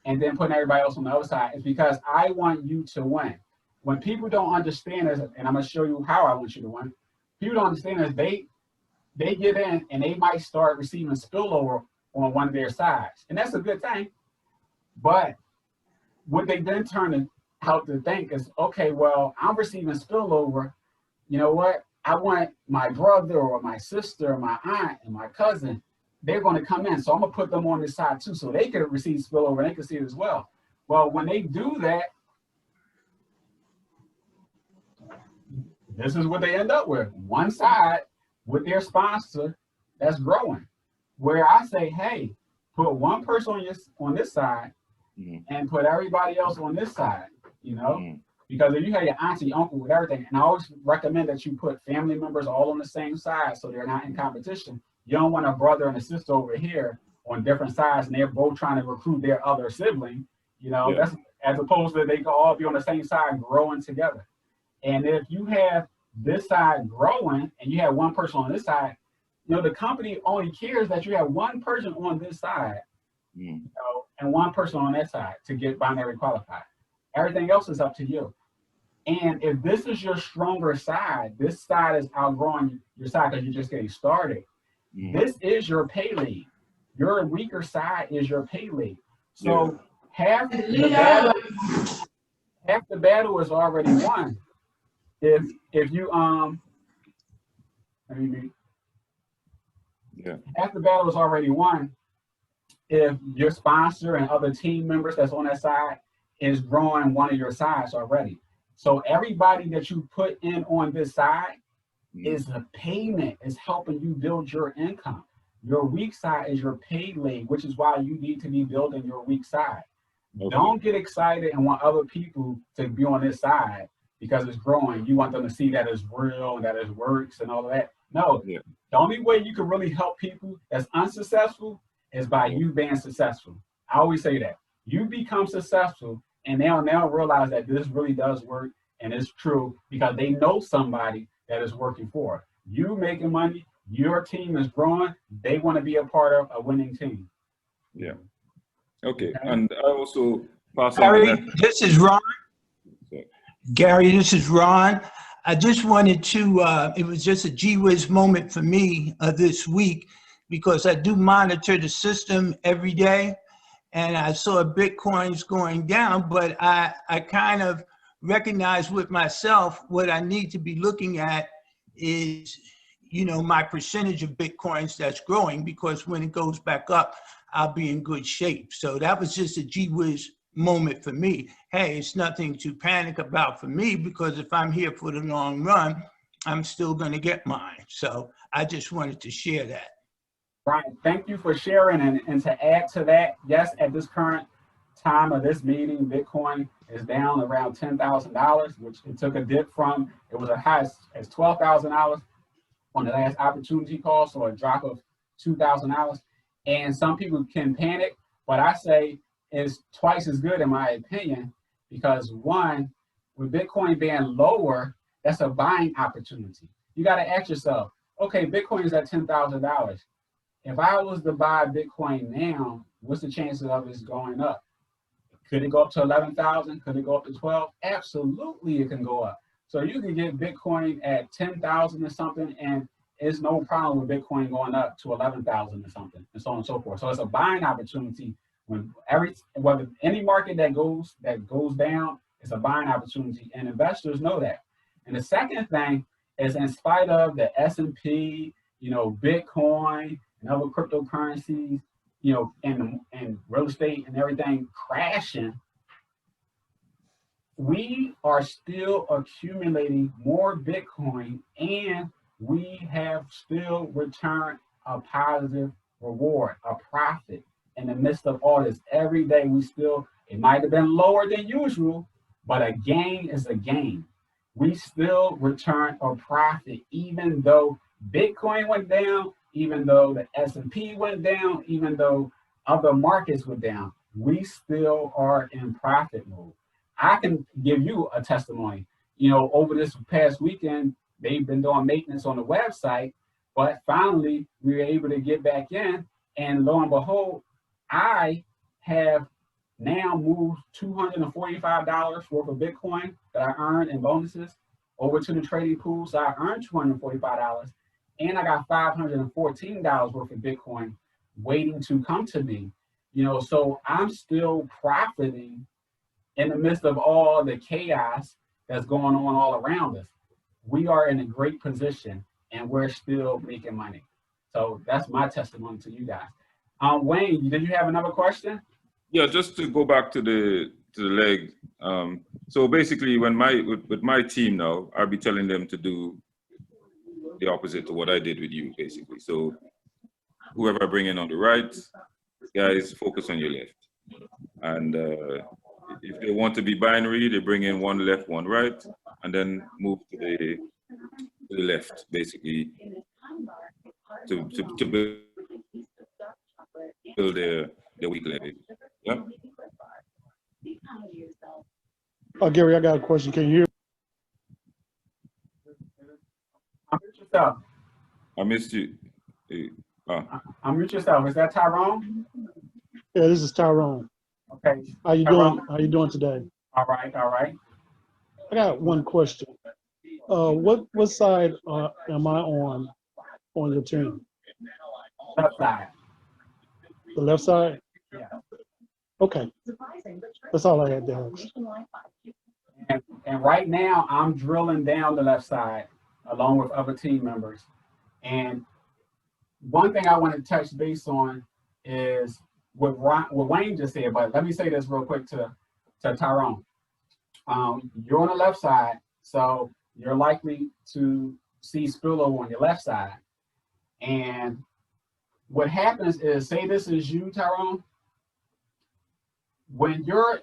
and then putting everybody else on the other side is because I want you to win. When people don't understand this, and I'm going to show you how I want you to win, people don't understand this, they get in and they might start receiving spillover on one of their sides. And that's a good thing. But what they then turn out to think is, okay, well, I'm receiving spillover. You know what? I want my brother or my sister or my aunt and my cousin, they're going to come in. So I'm going to put them on this side too so they can receive spillover and they can see it as well. Well, when they do that, this is what they end up with. One side with their sponsor that's growing. Where I say, hey, put one person on this side and put everybody else on this side, Because if you have your auntie, uncle with everything, and I always recommend that you put family members all on the same side so they're not in competition. You don't want a brother and a sister over here on different sides and they're both trying to recruit their other sibling, that's as opposed to they can all be on the same side growing together. And if you have this side growing and you have one person on this side, the company only cares that you have one person on this side, and one person on that side to get binary qualified. Everything else is up to you. And if this is your stronger side, this side is outgrowing your side because you're just getting started. This is your pay lead. Your weaker side is your pay lead. So half the battle is already won. If you half the battle is already won if your sponsor and other team members that's on that side is growing one of your sides already. So everybody that you put in on this side is the payment, is helping you build your income. Your weak side is your paid leg, which is why you need to be building your weak side. Okay. Don't get excited and want other people to be on this side because it's growing. You want them to see that it's real and that it works and all of that. No, the only way you can really help people that's unsuccessful is by you being successful. I always say that. You become successful and they'll now realize that this really does work and it's true because they know somebody that is working for. You making money, your team is growing, they want to be a part of a winning team. Yeah. Okay. And I also pass on Gary, this is Ron. Gary, this is Ron. I just wanted to, it was just a gee whiz moment for me this week because I do monitor the system every day and I saw Bitcoin's going down, but I kind of recognize with myself what I need to be looking at is, you know, my percentage of Bitcoins that's growing because when it goes back up, I'll be in good shape. So that was just a gee whiz moment for me. Hey, it's nothing to panic about for me because if I'm here for the long run, I'm still going to get mine. So I just wanted to share that. Brian, thank you for sharing. And to add to that, yes, at this current time of this meeting, Bitcoin is down around $10,000, which it took a dip from, it was as high as $12,000 on the last opportunity call, so a drop of $2,000. And some people can panic, but I say it's twice as good in my opinion, because one, with Bitcoin being lower, that's a buying opportunity. You got to ask yourself, okay, Bitcoin is at $10,000. If I was to buy Bitcoin now, what's the chances of it going up? Could it go up to 11,000? Could it go up to 12? Absolutely, it can go up. So you can get Bitcoin at 10,000 or something, and it's no problem with Bitcoin going up to 11,000 or something, and so on and so forth. So it's a buying opportunity. Whether any market that goes down, it's a buying opportunity, and investors know that. And the second thing is, in spite of the S&P, you know, Bitcoin and other cryptocurrencies, you know, and real estate and everything crashing, we are still accumulating more Bitcoin, and we have still returned a positive reward, a profit in the midst of all this. Every day we still, it might have been lower than usual, but a gain is a gain. We still return a profit, even though Bitcoin went down, even though the S&P went down, even though other markets went down, we still are in profit mode. I can give you a testimony. You know, over this past weekend, they've been doing maintenance on the website, but finally we were able to get back in, and lo and behold, I have now moved $245 worth of Bitcoin that I earned in bonuses over to the trading pool. So I earned $245, and I got $514 worth of Bitcoin waiting to come to me. You know, so I'm still profiting in the midst of all the chaos that's going on all around us. We are in a great position, and we're still making money. So that's my testimony to you guys. Wayne, did you have another question? Yeah, just to go back to the leg. So basically, when with my team now, I'll be telling them to do the opposite to what I did with you, basically. So whoever I bring in on the right, guys, focus on your left. And if they want to be binary, they bring in one left, one right, and then move to the left, basically, to build their weak leg. Yeah. Gary, I got a question. Can you hear? Unmute yourself. I missed you. Unmute yourself. Is that Tyrone? Yeah, this is Tyrone. Okay. How you doing? How you doing today? All right. All right. I got one question. What side am I on your team? Left side. The left side? Yeah. Okay. That's all I had to ask. And right now, I'm drilling down the left side along with other team members. And one thing I want to touch base on is what Wayne just said, but let me say this real quick to Tyrone. You're on the left side, so you're likely to see spillover on your left side. And what happens is, say this is you, Tyrone. When you're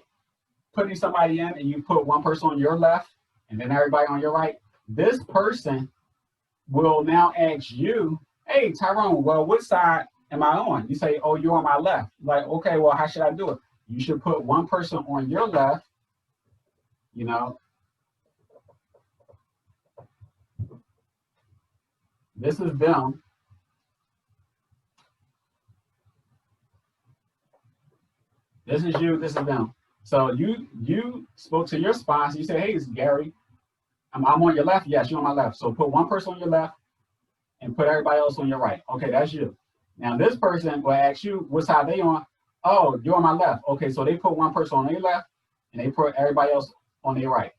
putting somebody in and you put one person on your left and then everybody on your right, this person will now ask you, hey, Tyrone, well, what side am I on? You say, oh, you're on my left. Like, okay, well, how should I do it? You should put one person on your left, you know. This is them. This is you, this is them. So you spoke to your sponsor, you said, hey, it's Gary. I'm on your left. Yes, you're on my left. So put one person on your left and put everybody else on your right. Okay, that's you. Now this person will ask you, what side they on? Oh, you're on my left. Okay, so they put one person on their left and they put everybody else on their right.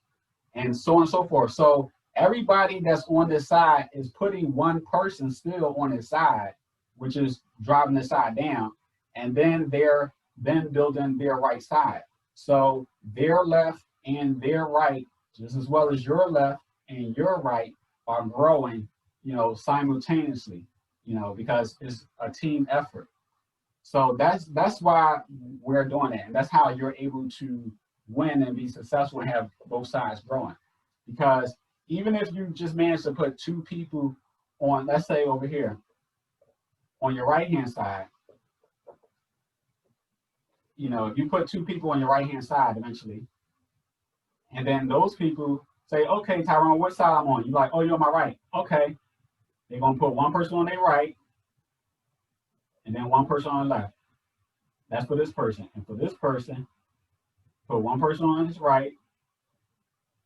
And so on and so forth. So everybody that's on this side is putting one person still on his side, which is driving the side down. And then they're then building their right side. So their left and their right, just as well as your left and your right, are growing, you know, simultaneously, you know, because it's a team effort. So that's why we're doing it. And that's how you're able to win and be successful and have both sides growing. Because even if you just manage to put two people on, let's say over here, on your right-hand side, you know, if you put two people on your right-hand side eventually, and then those people say, okay, Tyrone, what side I'm on? You're like, oh, you're on my right. Okay. They're going to put one person on their right and then one person on the left. That's for this person. And for this person, put one person on his right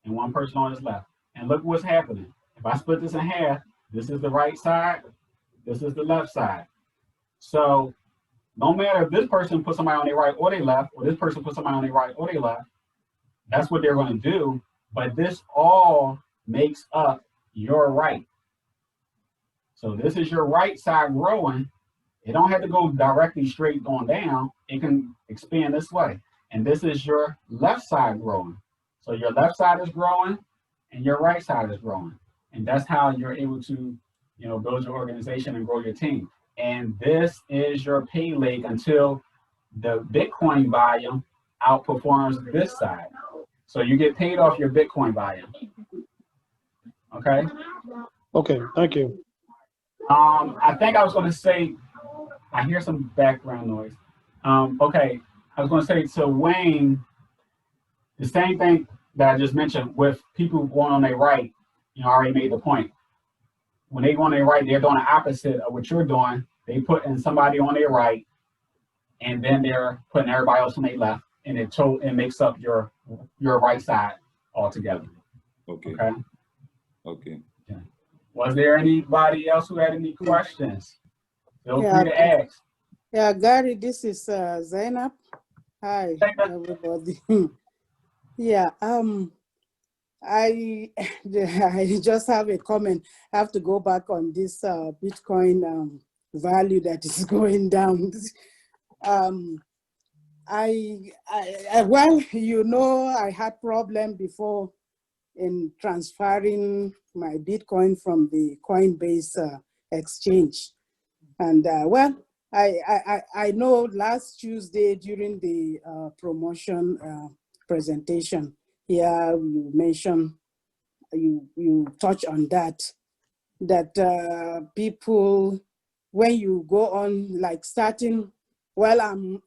and one person on his left. And look what's happening. If I split this in half, this is the right side, this is the left side. So no matter if this person puts somebody on their right or their left, or this person puts somebody on their right or their left, that's what they're going to do. But this all makes up your right. So this is your right side growing. It don't have to go directly straight on down. It can expand this way. And this is your left side growing. So your left side is growing and your right side is growing. And that's how you're able to, you know, build your organization and grow your team. And this is your pay leg until the Bitcoin volume outperforms this side. So you get paid off your Bitcoin volume. Okay? Okay, thank you. I think I was going to say, I hear some background noise. Okay, I was going to say to Wayne, the same thing that I just mentioned with people going on their right, you know, I already made the point. When they go on their right, they're doing the opposite of what you're doing. They put in somebody on their right, and then they're putting everybody else on their left, and it makes up your right side altogether. Okay. Okay. Okay. Was there anybody else who had any questions? Feel free to ask. Yeah, Gary, this is Zainab. Hi, everybody. Yeah, I just have a comment. I have to go back on this Bitcoin value that is going down. Well, you know, I had problem before in transferring my Bitcoin from the Coinbase exchange. And well, I know last Tuesday during the promotion presentation here, you mentioned, you touch on that people, when you go on like starting, well, I'm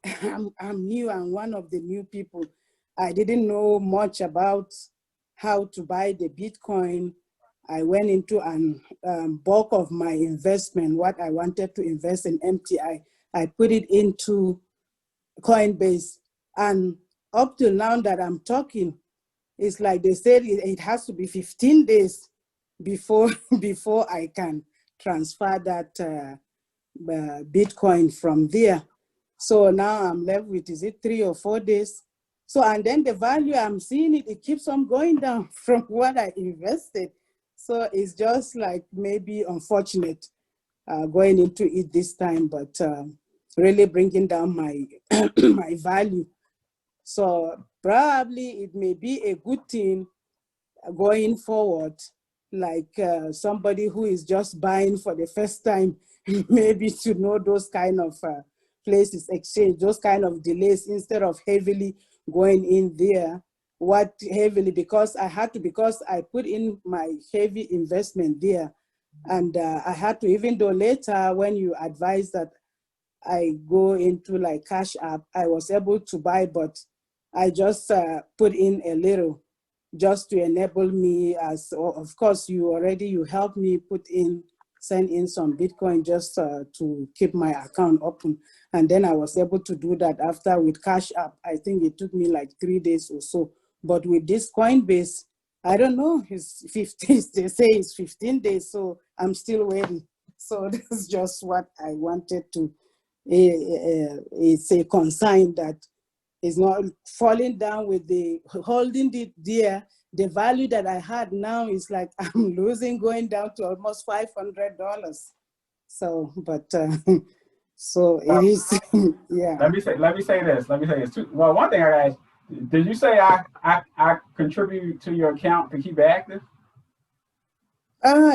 new, I'm one of the new people. I didn't know much about how to buy the Bitcoin. I went into an bulk of my investment, what I wanted to invest in MTI, I put it into Coinbase. And up till now that I'm talking, it's like they said it has to be 15 days before I can transfer that Bitcoin from there. So now I'm left with, is it 3 or 4 days? So, and then the value I'm seeing it keeps on going down from what I invested. So it's just like maybe unfortunate going into it this time, but really bringing down my my value. So probably it may be a good thing going forward like somebody who is just buying for the first time, maybe to know those kind of places, exchange, those kind of delays, instead of heavily going in there. What heavily, because I put in my heavy investment there, and I had to, even though later when you advise that I go into like Cash App, I was able to buy, but I just put in a little just to enable me, as of course you helped me send in some Bitcoin just to keep my account open. And then I was able to do that after with Cash App. I think it took me like 3 days or so. But with this Coinbase, I don't know, it's 15, they say it's 15 days, so I'm still waiting. So that's just what I wanted to, it's a consign that is not falling down with the holding it there. The value that I had now is like I'm losing, going down to almost $500. So, but so it is, yeah. Let me say this too. Well, one thing I asked, did you say I contribute to your account to keep it active?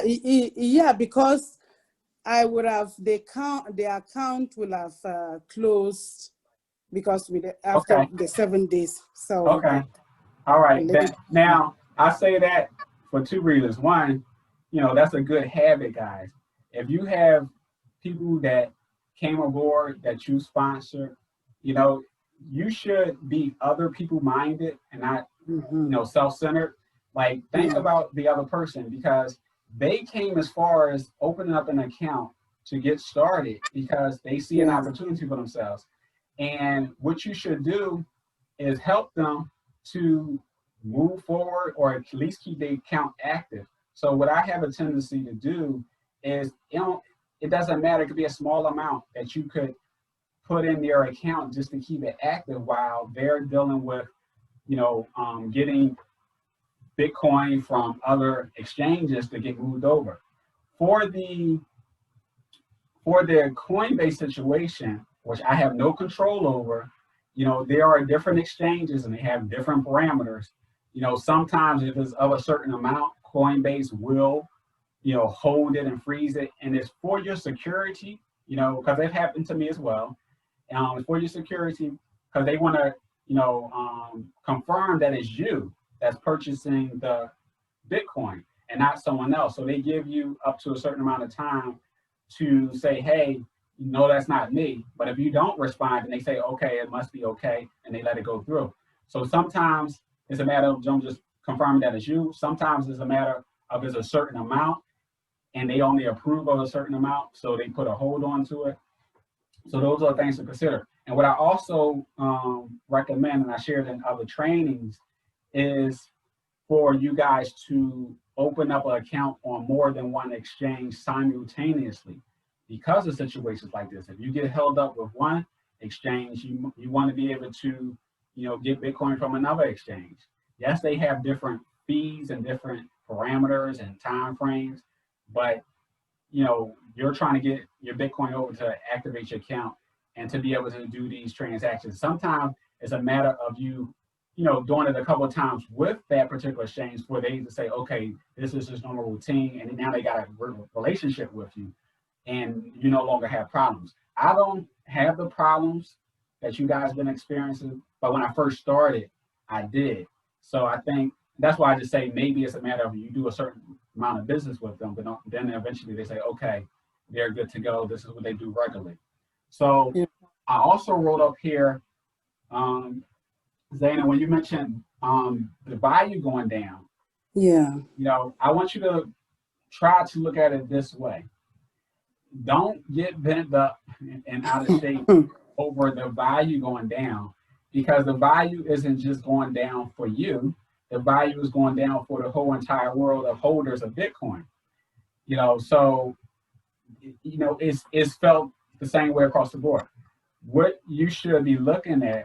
Yeah, because I would have the account will have closed because after the 7 days. So Okay. All right. Now I say that for two reasons. One, that's a good habit, guys. If you have people that came aboard that you sponsor, you should be other people minded and not, self-centered. Like, think about the other person, because they came as far as opening up an account to get started because they see an opportunity for themselves. And what you should do is help them to move forward, or at least keep their account active. So what I have a tendency to do is, it doesn't matter. It could be a small amount that you could put in their account just to keep it active while they're dealing with, getting Bitcoin from other exchanges to get moved over. For the Coinbase situation, which I have no control over, there are different exchanges and they have different parameters. Sometimes if it's of a certain amount, Coinbase will, hold it and freeze it. And it's for your security, because it happened to me as well. It's for your security because they want to, confirm that it's you that's purchasing the Bitcoin and not someone else. So they give you up to a certain amount of time to say, hey, no, that's not me. But if you don't respond, and they say, okay, it must be okay, and they let it go through. So sometimes it's a matter of them just confirming that it's you. Sometimes it's a matter of it's a certain amount, and they only approve of a certain amount, so they put a hold on to it. So those are things to consider. And what I also recommend, and I shared in other trainings, is for you guys to open up an account on more than one exchange simultaneously, because of situations like this. If you get held up with one exchange, you want to be able to, get Bitcoin from another exchange. Yes, they have different fees and different parameters and time frames, but you're trying to get your Bitcoin over to activate your account and to be able to do these transactions. Sometimes it's a matter of you, doing it a couple of times with that particular exchange where they say, okay, this is just normal routine, and now they got a relationship with you, and you no longer have problems. I don't have the problems that you guys been experiencing, but when I first started, I did. So I think that's why I just say maybe it's a matter of you do a certain amount of business with them, but then eventually they say, okay, they're good to go. This is what they do regularly. So I also wrote up here, Zaina, when you mentioned the value going down, I want you to try to look at it this way. Don't get bent up and out of shape over the value going down, because the value isn't just going down for you. The value is going down for the whole entire world of holders of Bitcoin. So it's felt the same way across the board. What you should be looking at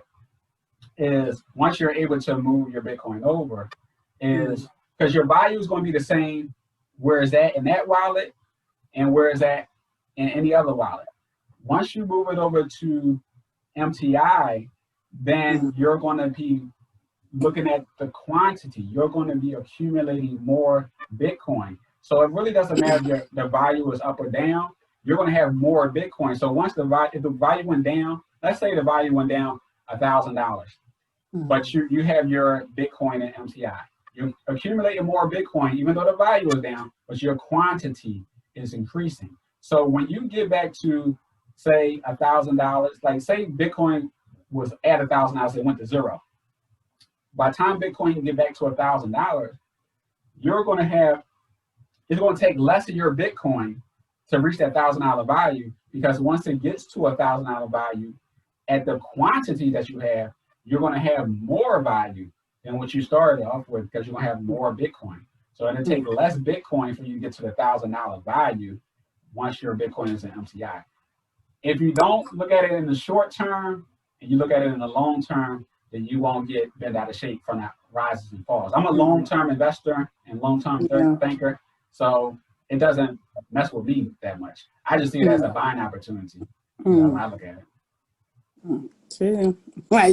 is, once you're able to move your Bitcoin over, is because your value is going to be the same where it's at in that wallet and where it's at in any other wallet. Once you move it over to MTI, then you're going to be, looking at the quantity. You're going to be accumulating more Bitcoin. So it really doesn't matter if the value is up or down. You're going to have more Bitcoin. So once if the value went down, let's say the value went down $1,000, but you have your Bitcoin in MTI. You're accumulating more Bitcoin, even though the value is down, but your quantity is increasing. So when you get back to, say, $1,000, like say Bitcoin was at $1,000, it went to zero. By the time Bitcoin can get back to $1,000, you're going to have, it's going to take less of your Bitcoin to reach that $1,000 value, because once it gets to $1,000 value, at the quantity that you have, you're going to have more value than what you started off with, because you're going to have more Bitcoin. So it'll take less Bitcoin for you to get to the $1,000 value once your Bitcoin is in MTI. If you don't look at it in the short term and you look at it in the long term, then you won't get bent out of shape from that rises and falls. I'm a long-term investor and long-term thinker, so it doesn't mess with me that much. I just see it as a buying opportunity when I look at it. True. My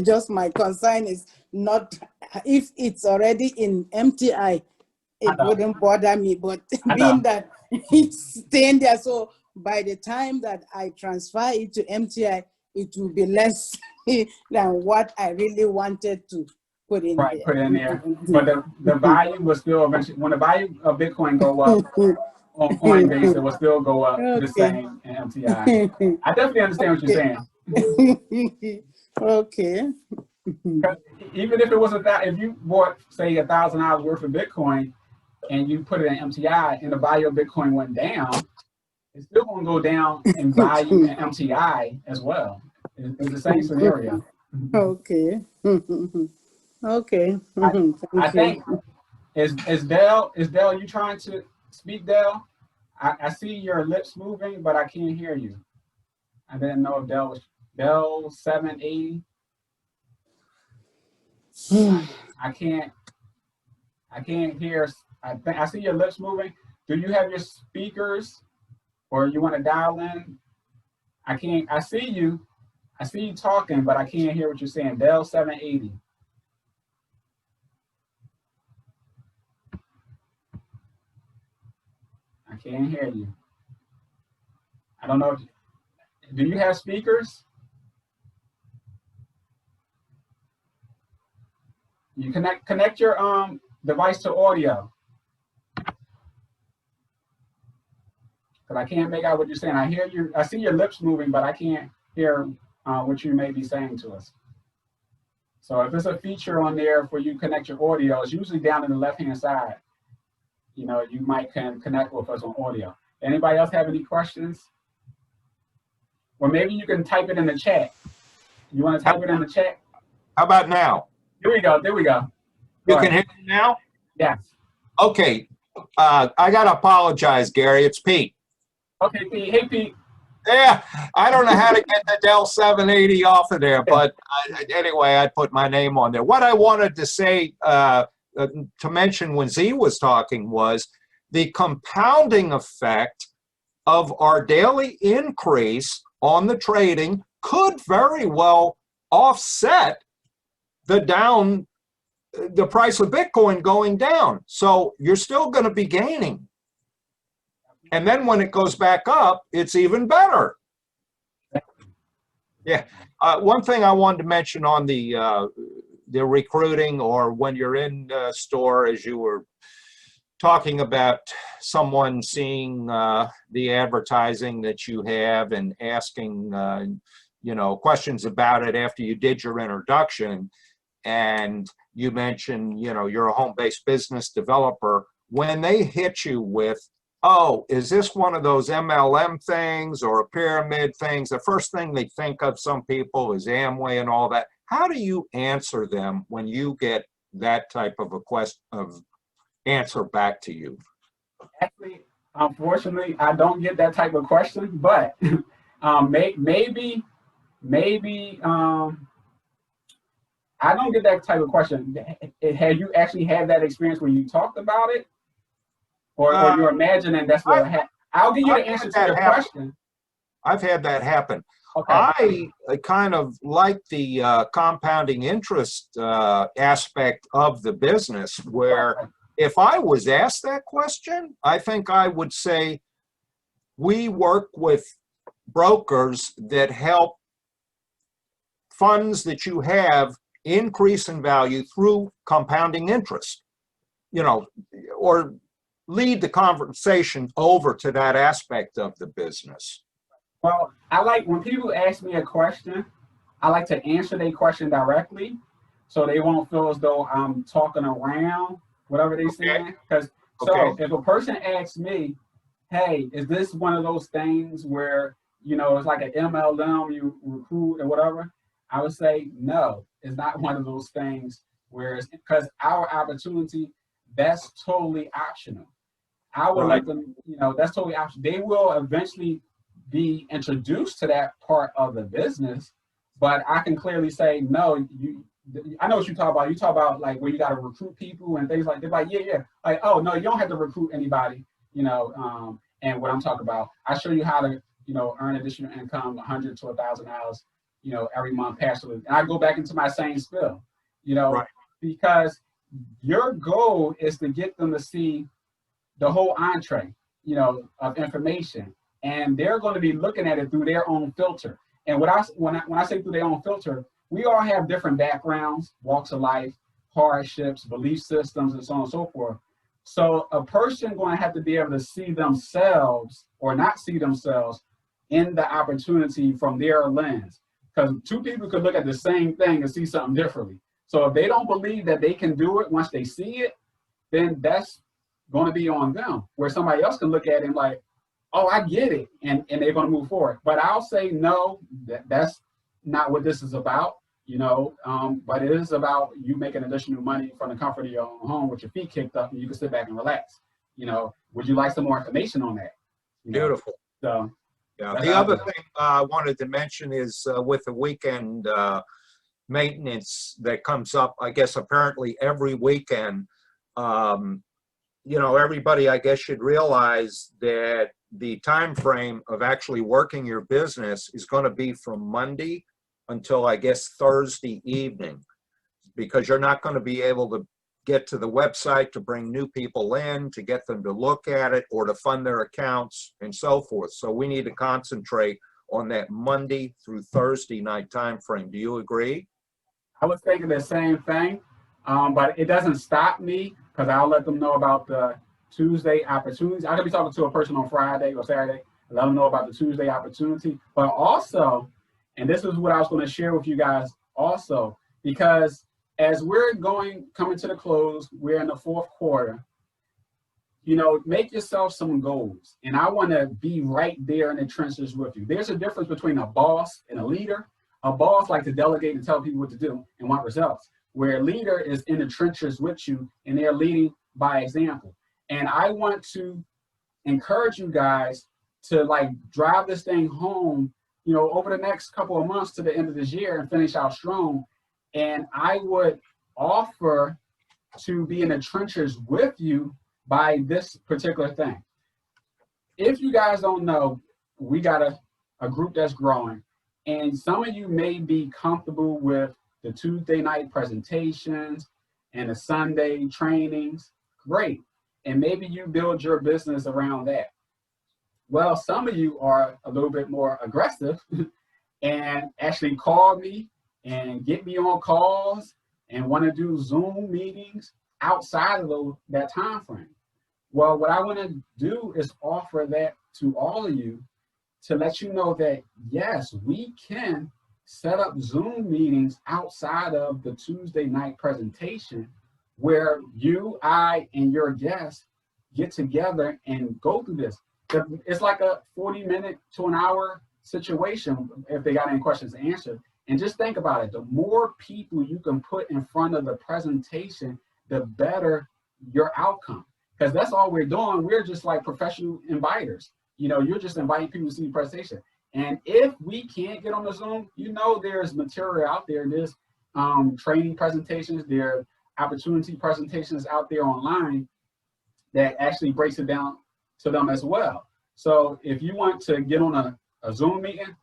concern is not if it's already in MTI, it wouldn't bother me, but being that it's staying there, so by the time that I transfer it to MTI, it will be less than what I really wanted to put in there. Put in there. But the value will still eventually, when the value of Bitcoin go up on Coinbase, it will still go up the same in MTI. I definitely understand what you're saying. Okay. Even if it was if you bought, say, $1,000 worth of Bitcoin and you put it in MTI and the value of Bitcoin went down, it's still going to go down in value in MTI as well. It's the same scenario. Okay. Okay. I think is Dell, you trying to speak, Dell? I see your lips moving, but I can't hear you. I didn't know if Dell 780. I can't hear. I see your lips moving. Do you have your speakers, or you want to dial in? I see you talking, but I can't hear what you're saying. Dell 780. I can't hear you. I don't know. Do you have speakers? You connect your device to audio. Because I can't make out what you're saying. I see your lips moving, but I can't hear what you may be saying to us. So if there's a feature on there where you connect your audio, it's usually down in the left-hand side. You know, you might can connect with us on audio. Anybody else have any questions? Or maybe you can type it in the chat. You want to type it in the chat? How about now? There we go. There we go. You can hear me now? Yes. Okay. I got to apologize, Gary. It's Pete. Okay, Pete. Hey, Pete. Yeah, I don't know how to get the Dell 780 off of there, but anyway, I put my name on there. What I wanted to say, to mention when Z was talking, was the compounding effect of our daily increase on the trading could very well offset the price of Bitcoin going down. So you're still going to be gaining. And then when it goes back up, it's even better. Yeah. One thing I wanted to mention on the recruiting, or when you're in the store, as you were talking about someone seeing the advertising that you have and asking questions about it after you did your introduction, and you mentioned you're a home-based business developer. When they hit you with, oh, is this one of those MLM things or a pyramid things? The first thing they think of, some people, is Amway and all that. How do you answer them when you get that type of answer back to you? Actually, unfortunately, I don't get that type of question, but maybe I don't get that type of question. Have you actually had that experience where you talked about it? Or you're imagining that's what happened? I'll give you the answer to your question. I've had that happen. Okay. I kind of like the compounding interest aspect of the business, where if I was asked that question, I think I would say we work with brokers that help funds that you have increase in value through compounding interest, you know, or lead the conversation over to that aspect of the business. Well, I like when people ask me a question, I like to answer their question directly so they won't feel as though I'm talking around whatever they're saying. Because so if a person asks me, hey, is this one of those things where, you know, it's like an MLM, you recruit or whatever? I would say, no, it's not one of those things where it's because our opportunity, that's totally optional. I would let them, you know, that's totally optional. They will eventually be introduced to that part of the business, but I can clearly say, no, I know what you talk about. You talk about like where you got to recruit people and things like that. Like, yeah. Like, oh, no, you don't have to recruit anybody, you know, and what I'm talking about, I show you how to, you know, earn additional income, $100 to $1,000, you know, every month passively. And I go back into my same spill, you know, because your goal is to get them to see the whole entree, you know, of information. And they're going to be looking at it through their own filter. And when I say through their own filter, we all have different backgrounds, walks of life, hardships, belief systems, and so on and so forth. So a person going to have to be able to see themselves or not see themselves in the opportunity from their lens. Because two people could look at the same thing and see something differently. So if they don't believe that they can do it once they see it, then that's going to be on them. Where somebody else can look at it and like, oh, I get it, and they're going to move forward. But I'll say, no, that's not what this is about, you know, but it is about you making additional money from the comfort of your own home with your feet kicked up and you can sit back and relax. You know, would you like some more information on that? You know? Beautiful. So, yeah. The other thing I wanted to mention is with the weekend maintenance that comes up, I guess, apparently every weekend, you know, everybody, I guess, should realize that the time frame of actually working your business is going to be from Monday until, I guess, Thursday evening, because you're not going to be able to get to the website to bring new people in, to get them to look at it or to fund their accounts and so forth. So we need to concentrate on that Monday through Thursday night time frame. Do you agree? I was thinking the same thing, but it doesn't stop me because I'll let them know about the Tuesday opportunities. I could be talking to a person on Friday or Saturday, let them know about the Tuesday opportunity. But also, and this is what I was going to share with you guys also, because as we're coming to the close, we're in the fourth quarter, you know, make yourself some goals. And I want to be right there in the trenches with you. There's a difference between a boss and a leader. A boss likes to delegate and tell people what to do and want results, where a leader is in the trenches with you and they're leading by example. And I want to encourage you guys to like drive this thing home, you know, over the next couple of months to the end of this year and finish out strong. And I would offer to be in the trenches with you by this particular thing. If you guys don't know, we got a group that's growing, and some of you may be comfortable with the Tuesday night presentations and the Sunday trainings. Great. And maybe you build your business around that. Well, some of you are a little bit more aggressive and actually call me and get me on calls and want to do Zoom meetings outside of that time frame. Well, what I want to do is offer that to all of you to let you know that, yes, we can set up Zoom meetings outside of the Tuesday night presentation where you, I, and your guests get together and go through this. It's like a 40-minute to an hour situation if they got any questions to answer. And just think about it. The more people you can put in front of the presentation, the better your outcome. Because that's all we're doing. We're just like professional inviters. You know, you're just inviting people to see the presentation. And if we can't get on the Zoom, you know, there's material out there. There's training presentations, there are opportunity presentations out there online that actually breaks it down to them as well. So if you want to get on a Zoom meeting,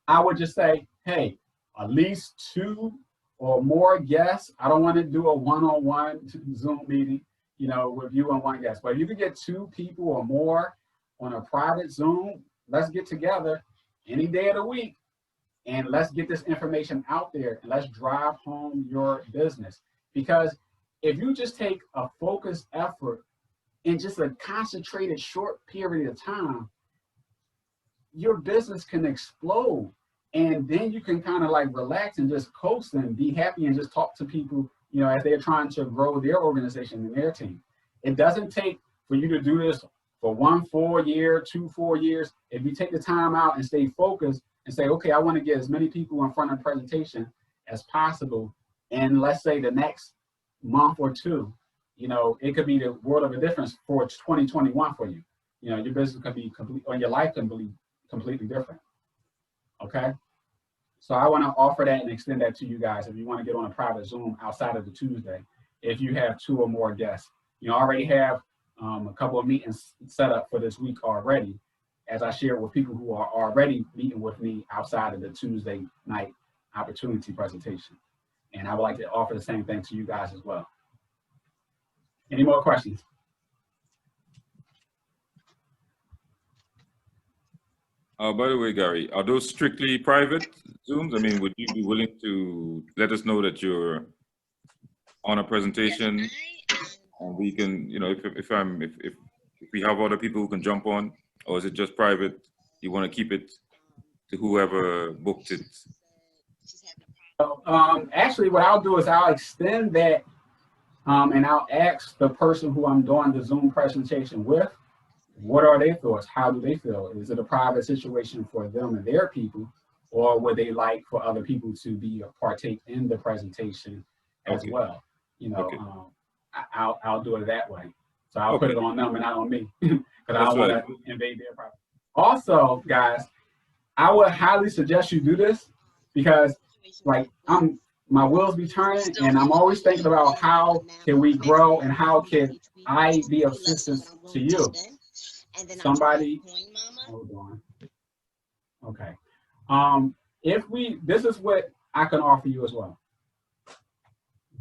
I would just say, hey, at least 2 or more guests. I don't want to do a one-on-one Zoom meeting, with you and one guest. But if you can get 2 people or more on a private Zoom, let's get together any day of the week and let's get this information out there and let's drive home your business. Because if you just take a focused effort in just a concentrated short period of time, your business can explode. And then you can kind of like relax and just coast and be happy and just talk to people, as they're trying to grow their organization and their team. It doesn't take for you to do this for 1 4 year, 2 4 years. If you take the time out and stay focused and say, okay, I want to get as many people in front of the presentation as possible. And let's say the next month or 2, it could be the world of a difference for 2021 for you. Your business could be complete, or your life can be completely different. Okay, so I want to offer that and extend that to you guys. If you want to get on a private Zoom outside of the Tuesday, if you have 2 or more guests, already have a couple of meetings set up for this week already, as I shared with people who are already meeting with me outside of the Tuesday night opportunity presentation. And I would like to offer the same thing to you guys as well. Any more questions? By the way, Gary, are those strictly private Zooms? I mean, would you be willing to let us know that you're on a presentation, and we can, if we have other people who can jump on, or is it just private? You want to keep it to whoever booked it? So, actually, what I'll do is I'll extend that, and I'll ask the person who I'm doing the Zoom presentation with, what are their thoughts? How do they feel? Is it a private situation for them and their people, or would they like for other people to be partake in the presentation as well? Okay. I'll do it that way. So I'll put it on them and not on me, because I don't want to invade their privacy. Also, guys, I would highly suggest you do this, because like my wheels be turning, and I'm always thinking about how can we grow and how can I be of assistance to you. Somebody, hold on. Okay. This is what I can offer you as well.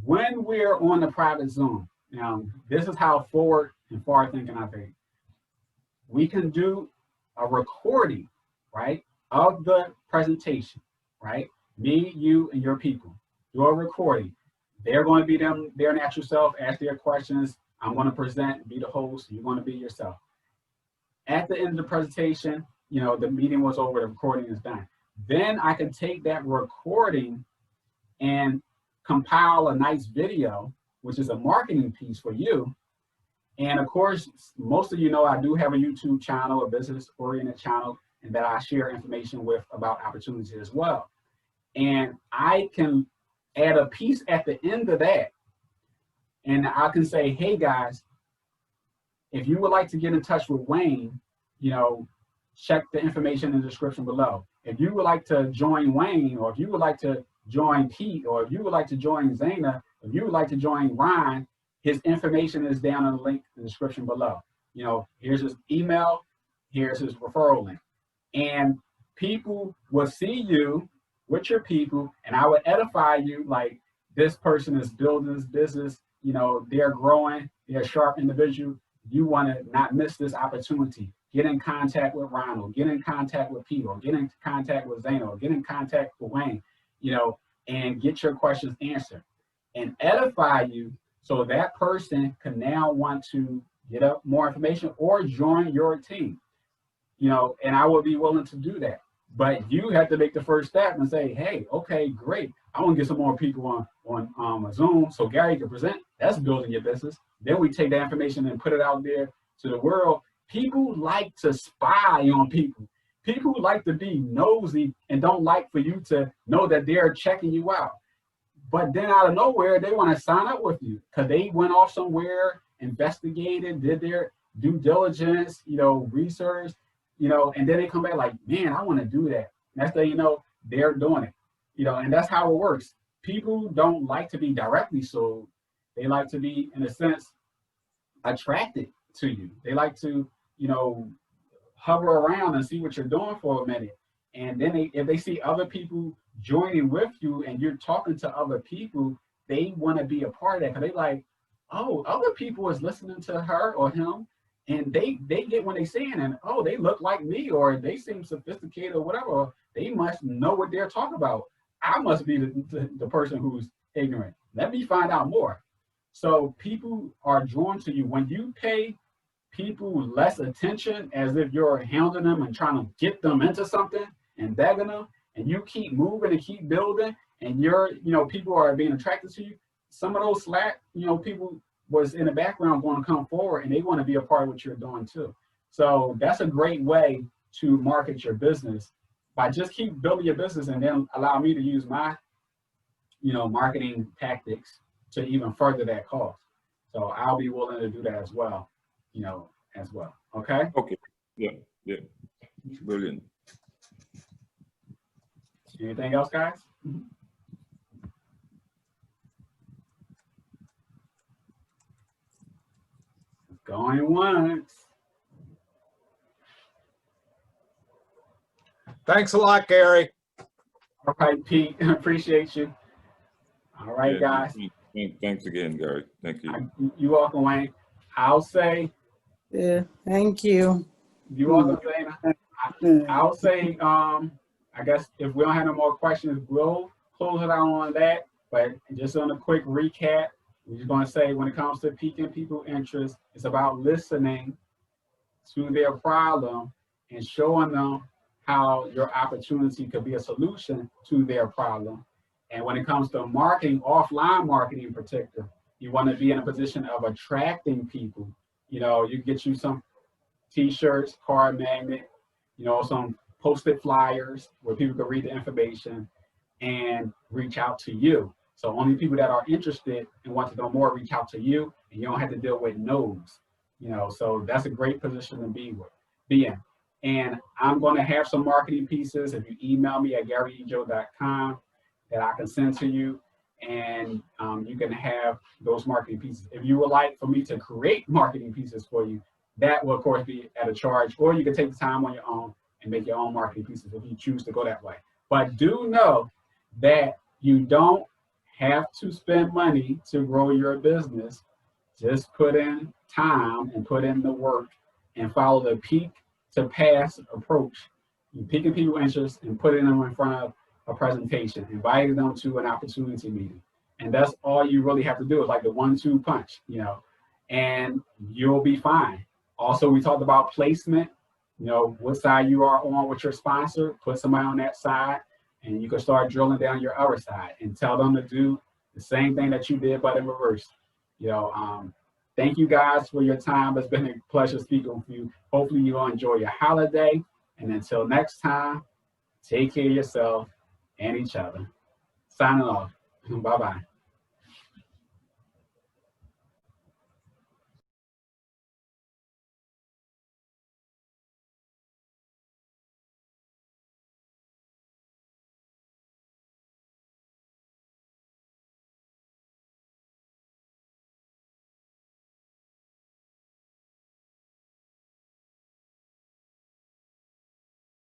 When we're on the private Zoom, now this is how forward and far thinking I think. We can do a recording, right, of the presentation, right? Me, you, and your people. Do a recording. They're going to be their natural self, ask their questions. I'm going to present, be the host. You're going to be yourself. At the end of the presentation, the meeting was over, the recording is done. Then I can take that recording and compile a nice video, which is a marketing piece for you. And of course, most of you know I do have a YouTube channel, a business-oriented channel, and that I share information with about opportunities as well. And I can add a piece at the end of that. And I can say, hey guys, if you would like to get in touch with Wayne, check the information in the description below. If you would like to join Wayne, or if you would like to join Pete, or if you would like to join Zaina, if you would like to join Ryan, his information is down in the link in the description below. Here's his email, here's his referral link. And people will see you with your people, and I would edify you like, this person is building this business, they're growing, they're a sharp individual. You want to not miss this opportunity. Get in contact with Ronald, get in contact with Pete, or get in contact with Zane, or get in contact with Wayne, and get your questions answered and edify you, so that person can now want to get up more information or join your team, and I will be willing to do that. But you have to make the first step and say, hey, okay, great. I want to get some more people on Zoom so Gary can present. That's building your business. Then we take that information and put it out there to the world. People like to spy on people. People like to be nosy and don't like for you to know that they're checking you out. But then out of nowhere, they want to sign up with you because they went off somewhere, investigated, did their due diligence, research, and then they come back like, man, I want to do that. Next thing you know, they're doing it, and that's how it works. People don't like to be directly sold. They like to be, in a sense, attracted to you. They like to, hover around and see what you're doing for a minute. And then if they see other people joining with you and you're talking to other people, they want to be a part of that because they like, oh, other people is listening to her or him, and they get what they saying, and oh, they look like me, or they seem sophisticated or whatever. Or they must know what they're talking about. I must be the person who's ignorant. Let me find out more. So people are drawn to you when you pay people less attention, as if you're hounding them and trying to get them into something and begging them, and you keep moving and keep building, and people are being attracted to you. Some of those slack, people was in the background going to come forward, and they want to be a part of what you're doing too. So that's a great way to market your business, by just keep building your business and then allow me to use my, marketing tactics to even further that cause. So I'll be willing to do that as well, Okay. Okay. Yeah. Brilliant. Anything else, guys? Going once. Thanks a lot, Gary. All right, Pete. Appreciate you. All right, guys. Thanks again, Gary. Thank you. You're welcome, Wayne. I'll say. Yeah, thank you. You're welcome, Dana. I'll say, I guess if we don't have no more questions, we'll close it out on that. But just on a quick recap, we're just going to say when it comes to piquing people's interest, it's about listening to their problem and showing them how your opportunity could be a solution to their problem. And when it comes to marketing, offline marketing in particular, you want to be in a position of attracting people. You get you some t-shirts, card magnet, some posted flyers where people can read the information and reach out to you. So only people that are interested and want to know more reach out to you, and you don't have to deal with no's. So that's a great position to be in. And I'm going to have some marketing pieces. If you email me at garyejo.com, that I can send to you, and you can have those marketing pieces. If you would like for me to create marketing pieces for you, that will of course be at a charge, or you can take the time on your own and make your own marketing pieces if you choose to go that way. But do know that you don't have to spend money to grow your business. Just put in time and put in the work and follow the peak to pass approach. You picking people's interest and putting them in front of a presentation, inviting them to an opportunity meeting. And that's all you really have to do, is like the 1-2 punch, and you'll be fine. Also, we talked about placement, what side you are on with your sponsor, put somebody on that side, and you can start drilling down your other side and tell them to do the same thing that you did, but in reverse. Thank you guys for your time. It's been a pleasure speaking with you. Hopefully you'll enjoy your holiday. And until next time, take care of yourself and each other. Signing off. Bye-bye.